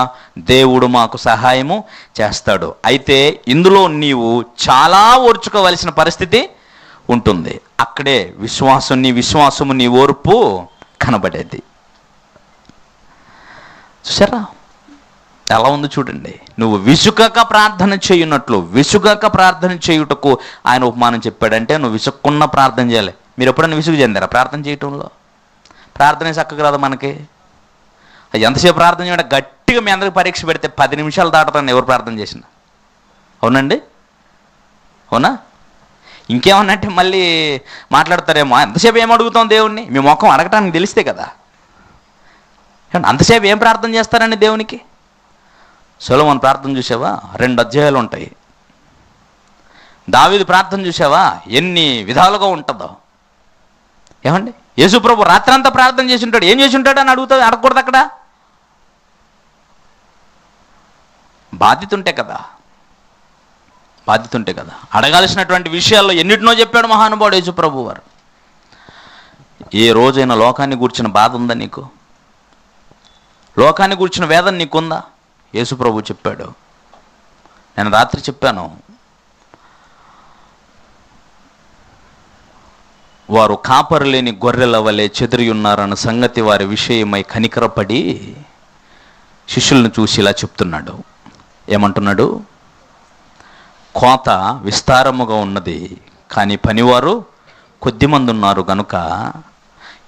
S1: దేవుడు మాకు సహాయము చేస్తాడు. అయితే ఇందులో నీవు చాలా ఓర్చుకోవలసిన పరిస్థితి ఉంటుంది. అక్కడే విశ్వాసము నీ ఓర్పు కనబడేది. చూసారా ఎలా ఉంది చూడండి. నువ్వు విసుగక ప్రార్థన చేయున్నట్లు, విసుగక ప్రార్థన చేయుటకు ఆయన ఉపమానం చెప్పాడంటే నువ్వు విసుక్కున్న ప్రార్థన చేయాలి. మీరు ఎప్పుడైనా విసుగు చెందారా ప్రార్థన చేయటంలో? ప్రార్థన చక్కగా రాదు మనకి. ఎంతసేపు ప్రార్థన చేయడం? గట్టిగా మీ అందరికి పరీక్ష పెడితే 10 నిమిషాలు దాటుతాను ఎవరు ప్రార్థన చేసిన. అవునండి? అవునా? ఇంకేమన్నట్టే మళ్ళీ మాట్లాడతారేమో, ఎంతసేపు ఏం అడుగుతాం దేవుణ్ణి? మీ ముఖం అడగటానికి తెలిస్తే కదా. అంతసేపు ఏం ప్రార్థన చేస్తారండి దేవునికి? సొలొమోను ప్రార్థన చూసావా? 2 అధ్యాయాలు ఉంటాయి. దావీదు ప్రార్థన చూసావా? ఎన్ని విధాలుగా ఉంటుందో. ఏమండి? యేసు ప్రభు రాత్రంతా ప్రార్థన చేసి ఉంటాడు. ఏం చేసి ఉంటాడు అని అడగకూడదు అక్కడ. బాధ్యత ఉంటే కదా అడగాల్సినటువంటి విషయాల్లో ఎన్నిటినో చెప్పాడు మహానుభావుడు యేసు ప్రభు వారు. ఏ రోజైనా లోకాన్ని గూర్చిన బాధ ఉందా నీకు? లోకాన్ని గూర్చిన వేదన నీకుందా? యేసు ప్రభు చెప్పాడు. నేను రాత్రి చెప్పాను, వారు కాపరు లేని గొర్రెల వలె చెదిరి ఉన్నారన్న సంగతి వారి విషయమై కనికరపడి శిష్యులను చూసి ఇలా చెప్తున్నాడు. ఏమంటున్నాడు? కోత విస్తారముగా ఉన్నది, కానీ పనివారు కొద్దిమంది ఉన్నారు కనుక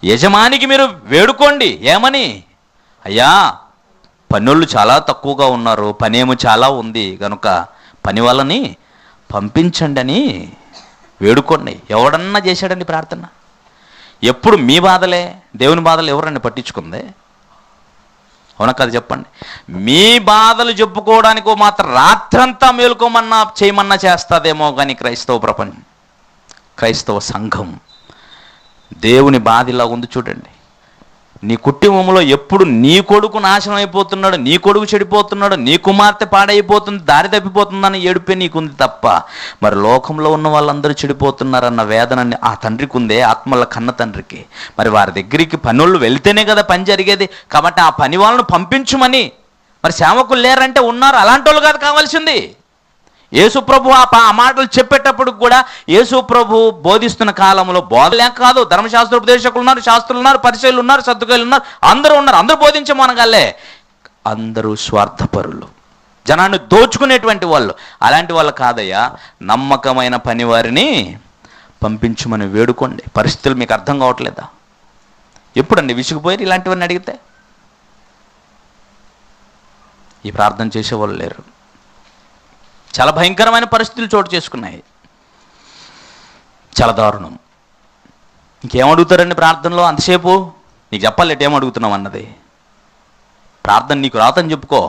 S1: యజమానికి మీరు వేడుకోండి. ఏమని? అయ్యా, పనులు చాలా తక్కువగా ఉన్నారు, పనేమో చాలా ఉంది కనుక పని వాళ్ళని పంపించండి అని వేడుకోండి. ఎవడన్నా చేశాడండి ప్రార్థన? ఎప్పుడు మీ బాధలే, దేవుని బాధలు ఎవరండి పట్టించుకుంది? అవునా కదా చెప్పండి. మీ బాధలు చెప్పుకోవడానికి మాత్రం రాత్రంతా మేలుకోమన్నా చేయమన్నా చేస్తుందేమో కానీ క్రైస్తవ సంఘం దేవుని బాధ ఇలా ఉంది చూడండి. నీ కుటుంబంలో ఎప్పుడు నీ కొడుకు నాశనం అయిపోతున్నాడు, నీ కొడుకు చెడిపోతున్నాడు, నీ కుమార్తె పాడైపోతుంది, దారి తప్పిపోతుందని ఏడుపే నీకుంది తప్ప మరి లోకంలో ఉన్న వాళ్ళందరూ చెడిపోతున్నారన్న వేదనని ఆ తండ్రికి ఉందే, ఆత్మల కన్న తండ్రికి. మరి వారి దగ్గరికి పనులు వెళ్తేనే కదా పని జరిగేది. కాబట్టి ఆ పని వాళ్ళను పంపించుమని. మరి సేవకులు లేరంటే ఉన్నారు, అలాంటి వాళ్ళు కాదు కావాల్సింది. యేసుప్రభు ఆ మాటలు చెప్పేటప్పుడు కూడా యేసుప్రభు బోధిస్తున్న కాలంలో బోధలే కాదు, ధర్మశాస్త్ర ఉపదేశకులు ఉన్నారు, శాస్త్రులు ఉన్నారు, పరిచయులు ఉన్నారు, సద్దుకాయలు ఉన్నారు, అందరూ ఉన్నారు. అందరూ బోధించమనగాలే. అందరూ స్వార్థపరులు, జనాన్ని దోచుకునేటువంటి వాళ్ళు. అలాంటి వాళ్ళు కాదయ్యా, నమ్మకమైన పని వారిని పంపించమని వేడుకోండి. పరిస్థితులు మీకు అర్థం కావట్లేదా? ఎప్పుడండి విసిగిపోయారు ఇలాంటివన్నీ అడిగితే? ఈ ప్రార్థన చేసేవాళ్ళు లేరు. చాలా భయంకరమైన పరిస్థితులు చోటు చేసుకున్నాయి. చాలా దారుణం. ఇంకేమడుగుతారండి ప్రార్థనలో? అంతసేపు నీకు చెప్పాలి ఏం అడుగుతున్నావు అన్నది. ప్రార్థన నీకు రాతని చెప్పుకో,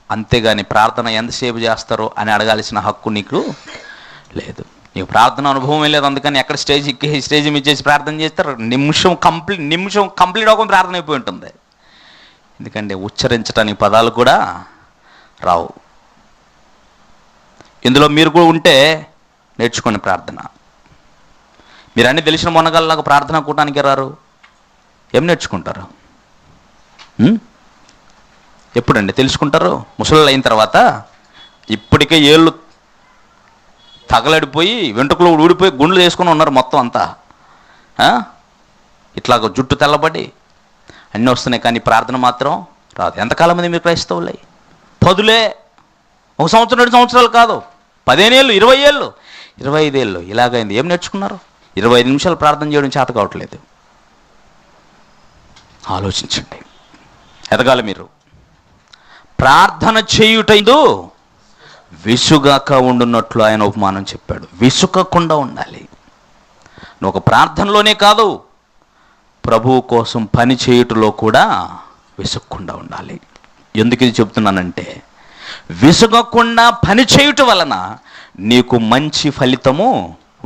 S1: అంతేగాని ప్రార్థన ఎంతసేపు చేస్తారో అని అడగాల్సిన హక్కు నీకు లేదు. నీకు ప్రార్థన అనుభవం లేదు, అందుకని ఎక్కడ స్టేజ్ ఇచ్చేసి ప్రార్థన చేస్తారు. నిమిషం కంప్లీట్ అవ్వకుండా ప్రార్థన అయిపోయి ఉంటుంది. ఎందుకంటే ఉచ్చరించడానికి పదాలు కూడా రావు. ఇందులో మీరు కూడా ఉంటే నేర్చుకోండి ప్రార్థన. మీరు అన్నీ తెలిసిన మొనగల్లాగా ప్రార్థన కూటానికి రారు, ఏం నేర్చుకుంటారు? ఎప్పుడండి తెలుసుకుంటారు? ముసళ్ళు అయిన తర్వాత. ఇప్పటికే ఏళ్ళు తగలడిపోయి వెంట్రుకలు ఊడిపోయి గుండ్లు చేసుకుని ఉన్నారు మొత్తం అంతా. ఇట్లాగ జుట్టు తెల్లబడి అన్నీ వస్తున్నాయి, కానీ ప్రార్థన మాత్రం రాదు. ఎంతకాలం మంది మీరు క్రైస్తవులై? 10 1 సంవత్సరం 2 సంవత్సరాలు కాదు, 15 ఏళ్ళు, 20 ఏళ్ళు, 25 ఏళ్ళు ఇలాగైంది. ఏం నేర్చుకున్నారు? 25 నిమిషాలు ప్రార్థన చేయడం చేత కావట్లేదు. ఆలోచించండి. ఎదగాలి మీరు. ప్రార్థన చేయుటైదు విసుగాక ఉండున్నట్లు ఆయన ఉపమానం చెప్పాడు. విసుగకుండా ఉండాలి. నువ్వు ఒక ప్రార్థనలోనే కాదు, ప్రభువు కోసం పని చేయుటలో కూడా విసుగకుండా ఉండాలి. ఎందుకు ఇది చెప్తున్నానంటే, విసుగకుండా పని చేయుట వలన నీకు మంచి ఫలితము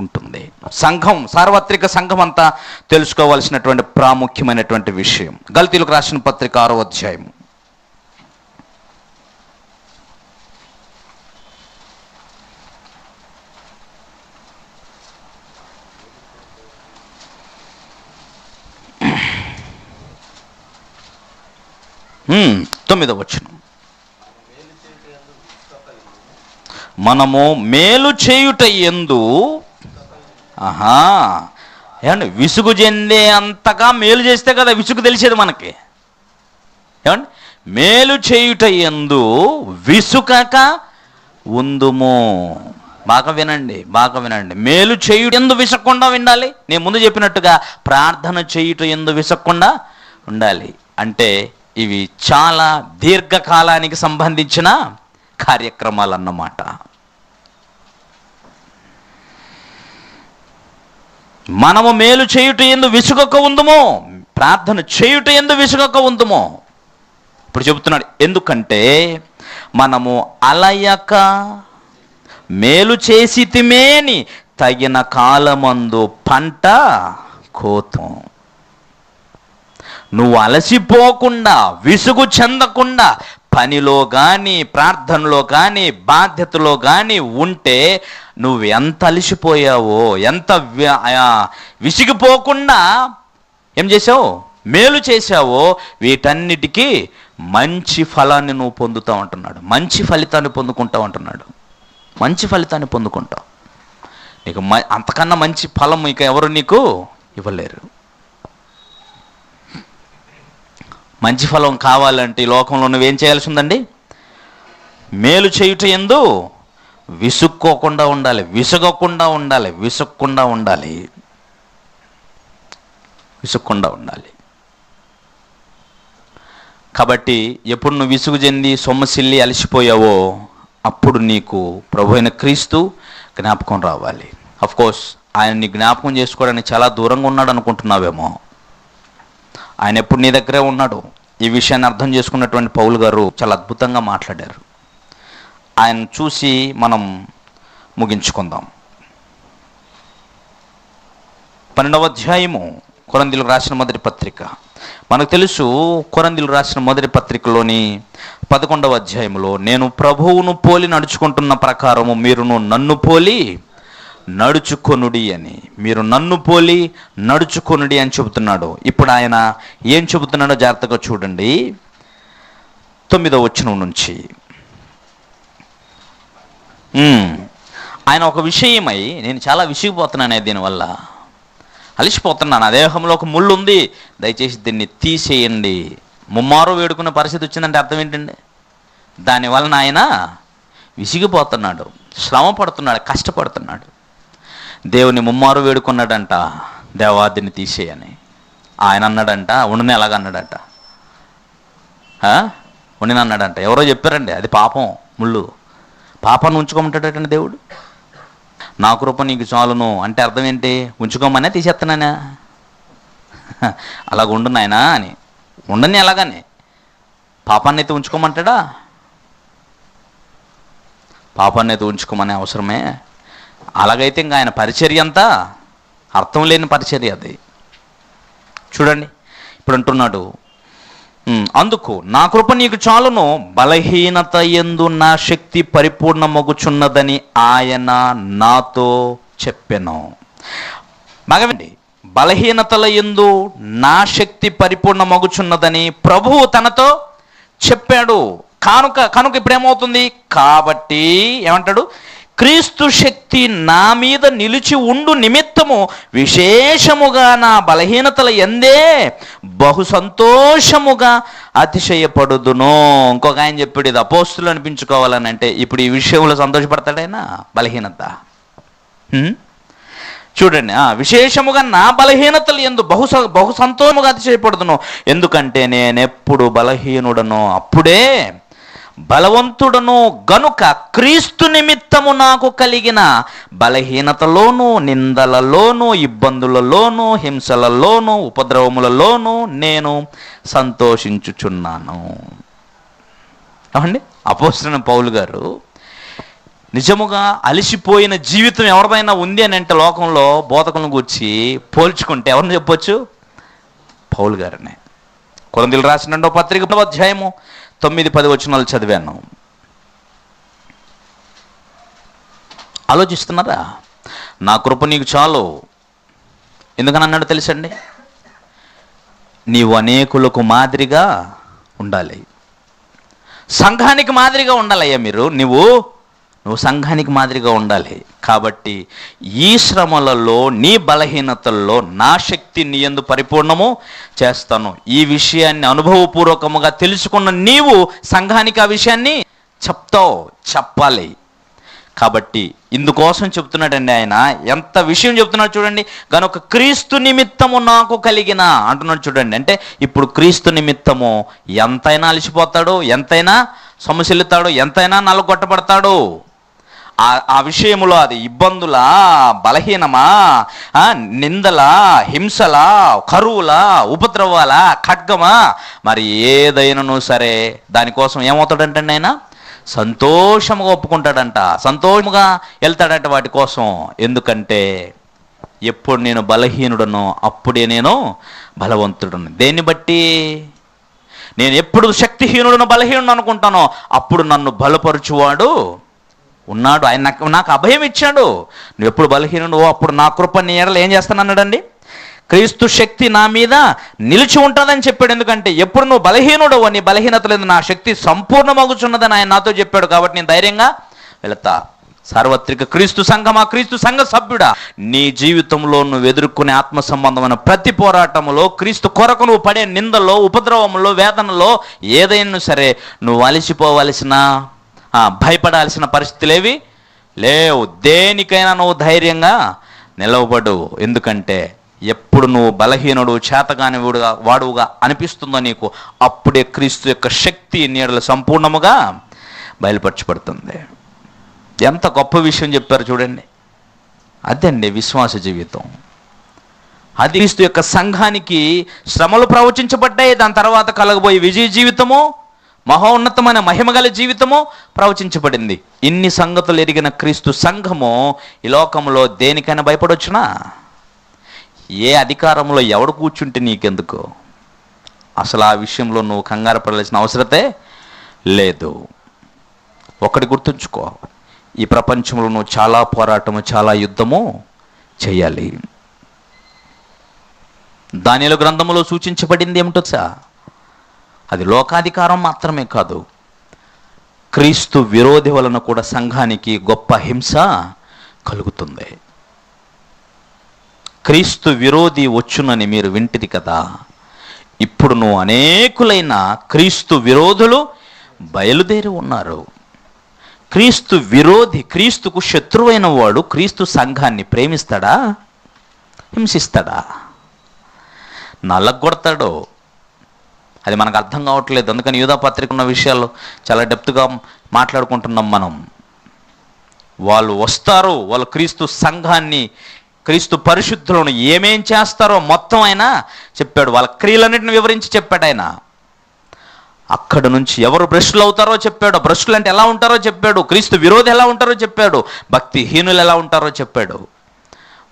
S1: ఉంటుంది. సంఘం, సార్వత్రిక సంఘం అంతా తెలుసుకోవాల్సినటువంటి ప్రాముఖ్యమైనటువంటి విషయం. గల్తీలకు రాసిన పత్రిక 6వ అధ్యాయం. తొమ్మిదవ వచనం. మనము మేలు చేయుట యందు ఏమండి విసుగు చెందే అంతగా మేలు చేస్తే కదా విసుగు తెలిసేది మనకి. ఏమండి మేలు చేయుట యందు విసుగక ఉందుము. బాగా వినండి, బాగా వినండి. మేలు చేయుట యందు విసక్కుండా ఉండాలి. నేను ముందు చెప్పినట్టుగా ప్రార్థన చేయుట యందు విసక్కుండా ఉండాలి. అంటే ఇవి చాలా దీర్ఘకాలానికి సంబంధించిన కార్యక్రమాలు అన్నమాట. మనము మేలు చేయుట యందు విసుగక ఉందుము, ప్రార్థన చేయుట యందు విసుగక ఉందుము. ఇప్పుడు చెబుతున్నాడు, ఎందుకంటే మనము అలయక మేలు చేసితిమేని తగిన కాలమందు పంట కోతం. నువ్వు అలసిపోకుండా, విసుగు చెందకుండా పనిలో కానీ, ప్రార్థనలో కానీ, బాధ్యతలో కానీ ఉంటే నువ్వు ఎంత అలసిపోయావో, ఎంత విసిగిపోకుండా ఏం చేసావు, మేలు చేశావో, వీటన్నిటికీ మంచి ఫలాన్ని నువ్వు పొందుతావు అంటున్నాడు. మంచి ఫలితాన్ని పొందుకుంటావు అంటున్నాడు. మంచి ఫలితాన్ని పొందుకుంటావు. నీకు అంతకన్నా మంచి ఫలం ఇక ఎవరు నీకు ఇవ్వలేరు. మంచి ఫలం కావాలంటే ఈ లోకంలో నువ్వేం చేయాల్సి ఉందండి? మేలు చేయుట యందు విసుక్కోకుండా ఉండాలి, విసుగకుండా ఉండాలి, విసుక్కుండా ఉండాలి, విసుక్కుండా ఉండాలి. కాబట్టి ఎప్పుడు నువ్వు విసుగు చెంది సొమ్మసిల్లి అలసిపోయావో అప్పుడు నీకు ప్రభు అయిన క్రీస్తు జ్ఞాపకం రావాలి. అఫ్కోర్స్ ఆయన్ని జ్ఞాపకం చేసుకోవడానికి చాలా దూరంగా ఉన్నాడు అనుకుంటున్నావేమో. ఆయన ఎప్పుడు నీ దగ్గరే ఉన్నాడు. ఈ విషయాన్ని అర్థం చేసుకున్నటువంటి పౌలు గారు చాలా అద్భుతంగా మాట్లాడారు. ఆయన చూసి మనం ముగించుకుందాం. 12వ అధ్యాయము కొరింథీయులకు రాసిన మొదటి పత్రిక. మనకు తెలుసు, కొరింథీయులకు రాసిన మొదటి పత్రికలోని 11వ అధ్యాయంలో, నేను ప్రభువును పోలి నడుచుకుంటున్న ప్రకారము మీరును నన్ను పోలి నడుచుకొనుడి అని, మీరు నన్ను పోలి నడుచుకొనుడి అని చెబుతున్నాడు. ఇప్పుడు ఆయన ఏం చెబుతున్నాడో జాగ్రత్తగా చూడండి. 9వ వచనం నుంచి ఆయన ఒక విషయమై, నేను చాలా విసిగిపోతున్నాను, దీనివల్ల అలిసిపోతున్నాను, నా దేహంలో ఒక ముళ్ళు ఉంది, దయచేసి దీన్ని తీసేయండి. ముమ్మారో వేడుకునే పరిస్థితి వచ్చిందంటే అర్థం ఏంటండి? దానివలన ఆయన విసిగిపోతున్నాడు, శ్రమ పడుతున్నాడు, కష్టపడుతున్నాడు. దేవుని ముమ్మారు వేడుకున్నాడంట, దేవాదిని తీసేయని. ఆయన అన్నాడంట, ఉండిని ఎలాగన్నాడట, ఉండిని అన్నాడంట. ఎవరో చెప్పారండి, అది పాపం, ముళ్ళు. పాపాన్ని ఉంచుకోమంటాడటండి దేవుడు. నా కృప నీకు చాలును అంటే అర్థం ఏంటి? ఉంచుకోమనే తీసేస్తున్నానా? అలాగ ఉండు నాయనా అని. ఉండని ఎలాగని? పాపాన్ని అయితే ఉంచుకోమంటాడా? పాపాన్ని అయితే ఉంచుకోమనే అవసరమే. అలాగైతే ఇంకా ఆయన పరిచర్య అంతా అర్థం లేని పరిచర్య అది. చూడండి ఇప్పుడు అంటున్నాడు, అందుకు నా కృప నీకు చాలును, బలహీనత యందు నా శక్తి పరిపూర్ణమగుచున్నదని ఆయన నాతో చెప్పెను. మగవండి, బలహీనతల యందు నా శక్తి పరిపూర్ణమగుచున్నదని ప్రభువు తనతో చెప్పాడు. కనుక ఇప్పుడు ఏమవుతుంది? కాబట్టి ఏమంటాడు? క్రీస్తు శక్తి నా మీద నిలిచి ఉండు నిమిత్తము విశేషముగా నా బలహీనతల యందే బహు సంతోషముగా అతిశయపడుదును. ఇంకొక ఆయన చెప్పాడు, ఇది అపోస్తులు అనిపించుకోవాలని. అంటే ఇప్పుడు ఈ విషయంలో సంతోషపడతాడైనా? బలహీనత చూడండి, విశేషముగా నా బలహీనతలు యందు బహు సంతోషముగా అతిశయపడుదును. ఎందుకంటే నేనెప్పుడు బలహీనుడనో అప్పుడే బలవంతుడను గనుక క్రీస్తు నిమిత్తము నాకు కలిగిన బలహీనతలోను, నిందలలోను, ఇబ్బందులలోను, హింసలలోను, ఉపద్రవములలోను నేను సంతోషించుచున్నాను. ఏమండి, అపోస్తలుడైన పౌలు గారు నిజముగా అలసిపోయిన జీవితం ఎవరిదైనా ఉంది అని అంటే లోకంలో బోధకులను గూర్చి పోల్చుకుంటే ఎవరిని చెప్పొచ్చు? పౌలు గారినే. కొరింథీయులకు రాసిన 2వ పత్రిక 10వ అధ్యాయము 9-10 వచనాలు చదివాను. ఆలోచిస్తున్నారా? నా కృప నీకు చాలు. ఎందుకని అన్నాడు తెలుసండి? నీవు అనేకులకు మాదిరిగా ఉండాలి, సంఘానికి మాదిరిగా ఉండాలయ్యా. నువ్వు సంఘానికి మాదిరిగా ఉండాలి. కాబట్టి ఈ శ్రమలలో, నీ బలహీనతల్లో నా శక్తి నీ యందు పరిపూర్ణము చేస్తాను. ఈ విషయాన్ని అనుభవపూర్వకముగా తెలుసుకున్న నీవు సంఘానికి ఆ విషయాన్ని చెప్పాలి. కాబట్టి ఇందుకోసం చెప్తున్నాడండి ఆయన. ఎంత విషయం చెప్తున్నాడు చూడండి. కనుక క్రీస్తు నిమిత్తము నాకు కలిగిన అంటున్నాడు చూడండి. అంటే ఇప్పుడు క్రీస్తు నిమిత్తము ఎంతైనా అలసిపోతాడు, ఎంతైనా సొమ్మసిల్లుతాడు, ఎంతైనా నల్లగొట్టబడతాడు. ఆ విషయంలో అది ఇబ్బందులా, బలహీనమా, నిందలా, హింసలా, కరువులా, ఉపద్రవాలా, ఖడ్గమా, మరి ఏదైనాను సరే దానికోసం ఏమవుతాడంటే ఆయన సంతోషముగా ఒప్పుకుంటాడంట, సంతోషముగా వెళ్తాడంట వాటి కోసం. ఎందుకంటే ఎప్పుడు నేను బలహీనుడనో అప్పుడే నేను బలవంతుడను. దేన్ని బట్టి? నేను ఎప్పుడు శక్తిహీనుడను, బలహీనుడు అనుకుంటానో అప్పుడు నన్ను బలపరుచువాడు ఉన్నాడు. ఆయన నాకు అభయం ఇచ్చాడు. నువ్వు ఎప్పుడు బలహీనుడు అప్పుడు నా కృప నీ ఎడల ఏం చేస్తానన్నాడండి? క్రీస్తు శక్తి నా మీద నిలిచి ఉంటుందని చెప్పాడు. ఎందుకంటే ఎప్పుడు నువ్వు బలహీనుడు, నీ బలహీనత లేదు, నా శక్తి సంపూర్ణమగుచున్నదని ఆయన నాతో చెప్పాడు. కాబట్టి నేను ధైర్యంగా వెళతా. సార్వత్రిక క్రీస్తు సంఘమా, క్రీస్తు సంఘ సభ్యుడా, నీ జీవితంలో నువ్వు ఎదుర్కొనే ఆత్మ సంబంధమైన ప్రతి పోరాటములో, క్రీస్తు కొరకు నువ్వు పడే నిందలో, ఉపద్రవములో, వేదనలో ఏదైనా సరే నువ్వు అలసిపోవలసిన, భయపడాల్సిన పరిస్థితులేవి లేవు. దేనికైనా నువ్వు ధైర్యంగా నిలవబడు. ఎందుకంటే ఎప్పుడు నువ్వు బలహీనుడు, చేతగాని వాడుగా అనిపిస్తుందో నీకు, అప్పుడే క్రీస్తు యొక్క శక్తి నీడలు సంపూర్ణముగా బయలుపరచబడుతుంది. ఎంత గొప్ప విషయం చెప్పారు చూడండి. అదండి విశ్వాస జీవితం. అది క్రీస్తు యొక్క సంఘానికి శ్రమలు ప్రవచించబడ్డాయి. దాని తర్వాత కలగబోయే విజయ జీవితము, మహోన్నతమైన మహిమగల జీవితము ప్రవచించబడింది. ఇన్ని సంగతులు ఎరిగిన క్రీస్తు సంఘము ఈ లోకంలో దేనికైనా భయపడొచ్చునా? ఏ అధికారంలో ఎవడు కూర్చుంటే నీకెందుకు? అసలు ఆ విషయంలో నువ్వు కంగారు పడాల్సిన అవసరతే లేదు. ఒకటి గుర్తుంచుకో, ఈ ప్రపంచంలో నువ్వు చాలా పోరాటము, చాలా యుద్ధము చేయాలి. దానియేలు గ్రంథములో సూచించబడింది ఏమిటో అది లోకాధికారం మాత్రమే కాదు, క్రీస్తు విరోధి వలన కూడా సంఘానికి గొప్ప హింస కలుగుతుంది. క్రీస్తు విరోధి వచ్చునని మీరు వింటిది కదా. ఇప్పుడు నువ్వు అనేకులైన క్రీస్తు విరోధులు బయలుదేరి ఉన్నారు. క్రీస్తు విరోధి, క్రీస్తుకు శత్రువైన వాడు క్రీస్తు సంఘాన్ని ప్రేమిస్తాడా, హింసిస్తాడా, నల్లగొడతాడో? అది మనకు అర్థం కావట్లేదు. అందుకని యూదా పత్రిక ఉన్న విషయాలు చాలా డెప్త్గా మాట్లాడుకుంటున్నాం మనం. వాళ్ళు వస్తారు, వాళ్ళు క్రీస్తు సంఘాన్ని, క్రీస్తు పరిశుద్ధులను ఏమేం చేస్తారో మొత్తం ఆయన చెప్పాడు. వాళ్ళ క్రియలన్నింటిని వివరించి చెప్పాడు ఆయన. అక్కడ నుంచి ఎవరు భ్రష్టులు అవుతారో చెప్పాడు, భ్రష్టులు అంటే ఎలా ఉంటారో చెప్పాడు, క్రీస్తు విరోధి ఎలా ఉంటారో చెప్పాడు, భక్తిహీనులు ఎలా ఉంటారో చెప్పాడు.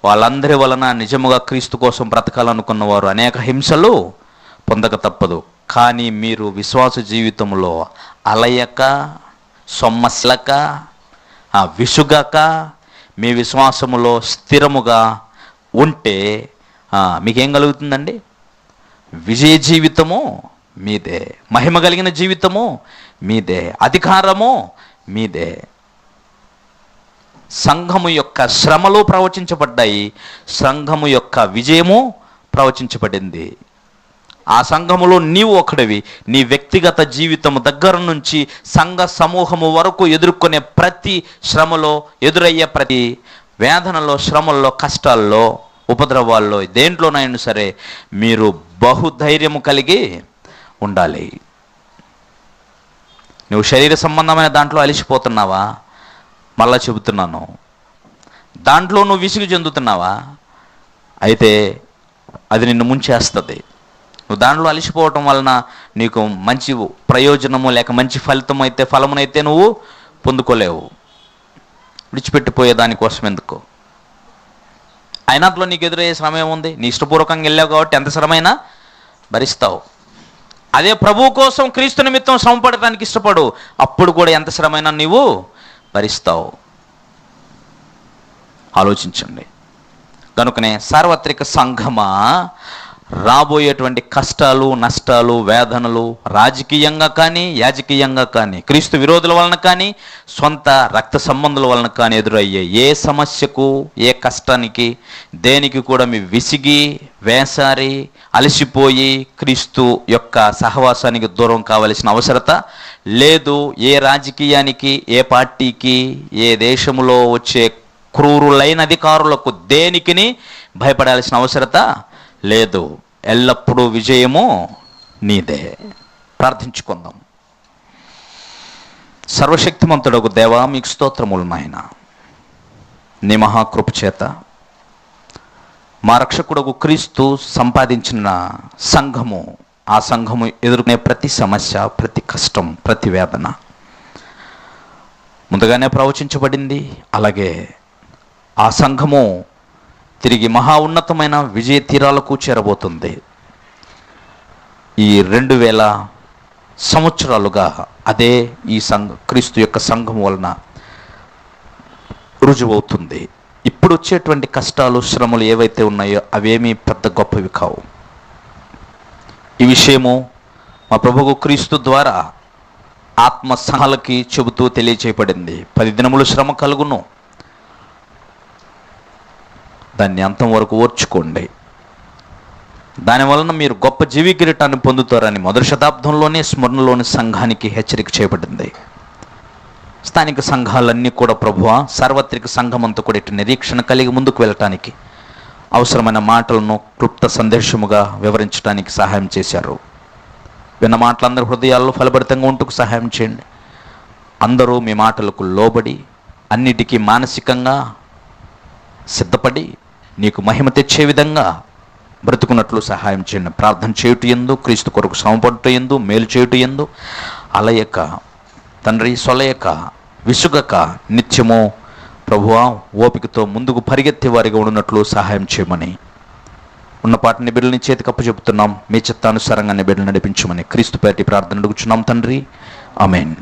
S1: వాళ్ళందరి వలన నిజముగా క్రీస్తు కోసం బ్రతకాలనుకున్న వారు అనేక హింసలు పొందక తప్పదు. కానీ మీరు విశ్వాస జీవితంలో అలయక, సొమ్మసిలక, విసుగక, మీ విశ్వాసములో స్థిరముగా ఉంటే మీకేం కలుగుతుందండి? విజయ జీవితము మీదే, మహిమ కలిగిన జీవితము మీదే, అధికారము మీదే. సంఘము యొక్క శ్రమలు ప్రవచించబడ్డాయి, సంఘము యొక్క విజయము ప్రవచించబడింది. ఆ సంఘములో నీవు ఒకడివి. నీ వ్యక్తిగత జీవితము దగ్గర నుంచి సంఘ సమూహము వరకు ఎదుర్కొనే ప్రతి శ్రమలో, ఎదురయ్యే ప్రతి వేదనలో, శ్రమల్లో, కష్టాల్లో, ఉపద్రవాల్లో, దేంట్లోనైనా సరే మీరు బహుధైర్యము కలిగి ఉండాలి. నువ్వు శరీర సంబంధమైన దాంట్లో అలిసిపోతున్నావా? మళ్ళా చెబుతున్నాను, దాంట్లో నువ్వు విసుగు చెందుతున్నావా? అయితే అది నిన్ను ముంచేస్తుంది. నువ్వు దాంట్లో అలిసిపోవటం వలన నీకు మంచి ప్రయోజనము లేక మంచి ఫలమునైతే నువ్వు పొందుకోలేవు. విడిచిపెట్టిపోయే దానికోసం ఎందుకు? అయినాట్లో నీకు ఎదురయ్యే శ్రమ ఏముంది? నీ ఇష్టపూర్వకంగా వెళ్ళావు కాబట్టి ఎంత శ్రమైనా భరిస్తావు. అదే ప్రభువు కోసం క్రీస్తు నిమిత్తం శ్రమ పడటానికి ఇష్టపడు, అప్పుడు కూడా ఎంత శ్రమైనా నీవు భరిస్తావు. ఆలోచించండి. కనుకనే సార్వత్రిక సంఘమా, రాబోయేటువంటి కష్టాలు, నష్టాలు, వేదనలు రాజకీయంగా కానీ, యాజకీయంగా కానీ, క్రీస్తు విరోధుల వలన కానీ, సొంత రక్త సంబంధుల వలన కానీ ఎదురయ్యే ఏ సమస్యకు, ఏ కష్టానికి, దేనికి కూడా మీ విసిగి, వేసారి, అలసిపోయి క్రీస్తు యొక్క సహవాసానికి దూరం కావలసిన అవసరత లేదు. ఏ రాజకీయానికి, ఏ పార్టీకి, ఏ దేశంలో వచ్చే క్రూరులైన అధికారులకు దేనికిని భయపడాల్సిన అవసరత లేదు. ఎల్లప్పుడూ విజయము నీదే. ప్రార్థించుకుందాం. సర్వశక్తిమంతుడగు దేవా, మీకు స్తోత్రములు నాయన. నీ మహాకృప చేత మా రక్షకుడగు క్రీస్తు సంపాదించిన సంఘము, ఆ సంఘము ఎదుర్కొనే ప్రతి సమస్య, ప్రతి కష్టం, ప్రతి వేదన ముందుగానే ప్రవచించబడింది. అలాగే ఆ సంఘము తిరిగి మహా ఉన్నతమైన విజయ తీరాలకు చేరబోతుంది. ఈ 2000 సంవత్సరాలుగా అదే ఈ క్రీస్తు యొక్క సంఘం వలన రుజువవుతుంది. ఇప్పుడు వచ్చేటువంటి కష్టాలు, శ్రమలు ఏవైతే ఉన్నాయో అవేమీ పెద్ద గొప్పవి కావు. ఈ విషయము మా ప్రభువు క్రీస్తు ద్వారా ఆత్మ సంఘాలకి చెబుతూ తెలియచేయబడింది. 10 దినములు శ్రమ కలుగును, దాన్ని అంతం వరకు ఓర్చుకోండి, దానివలన మీరు గొప్ప జీవి కిరీటాన్ని పొందుతారని మొదటి శతాబ్దంలోనే స్మరణలోని సంఘానికి హెచ్చరిక చేయబడింది. స్థానిక సంఘాలన్నీ కూడా ప్రభువా, సార్వత్రిక సంఘమంతా కూడా ఇటు నిరీక్షణ కలిగి ముందుకు వెళ్ళటానికి అవసరమైన మాటలను క్లుప్త సందేశముగా వివరించడానికి సహాయం చేశారు. విన్న మాటలందరూ హృదయాల్లో ఫలభరితంగా ఉంటూ సహాయం చేయండి. అందరూ మీ మాటలకు లోబడి అన్నిటికీ మానసికంగా సిద్ధపడి నీకు మహిమ తెచ్చే విధంగా బ్రతుకున్నట్లు సహాయం చేయండి. ప్రార్థన చేయుట యందు, క్రీస్తు కొరకు శ్రమపడుట యందు, మేలు చేయుట యందు అలయక తండ్రి, సొలయక, విసుగక నిత్యము ప్రభువా ఓపికతో ముందుకు పరిగెత్తే వారిగా ఉన్నట్లు సహాయం చేయమని ఉన్నపాటిని బిడ్డలని చేతికి అప్పచెబుతున్నాం. మీ చిత్తానుసారంగా బిడ్డలు నడిపించమని క్రీస్తు పేరిట ప్రార్థన అడుగుచున్నాం తండ్రి. ఆమేన్.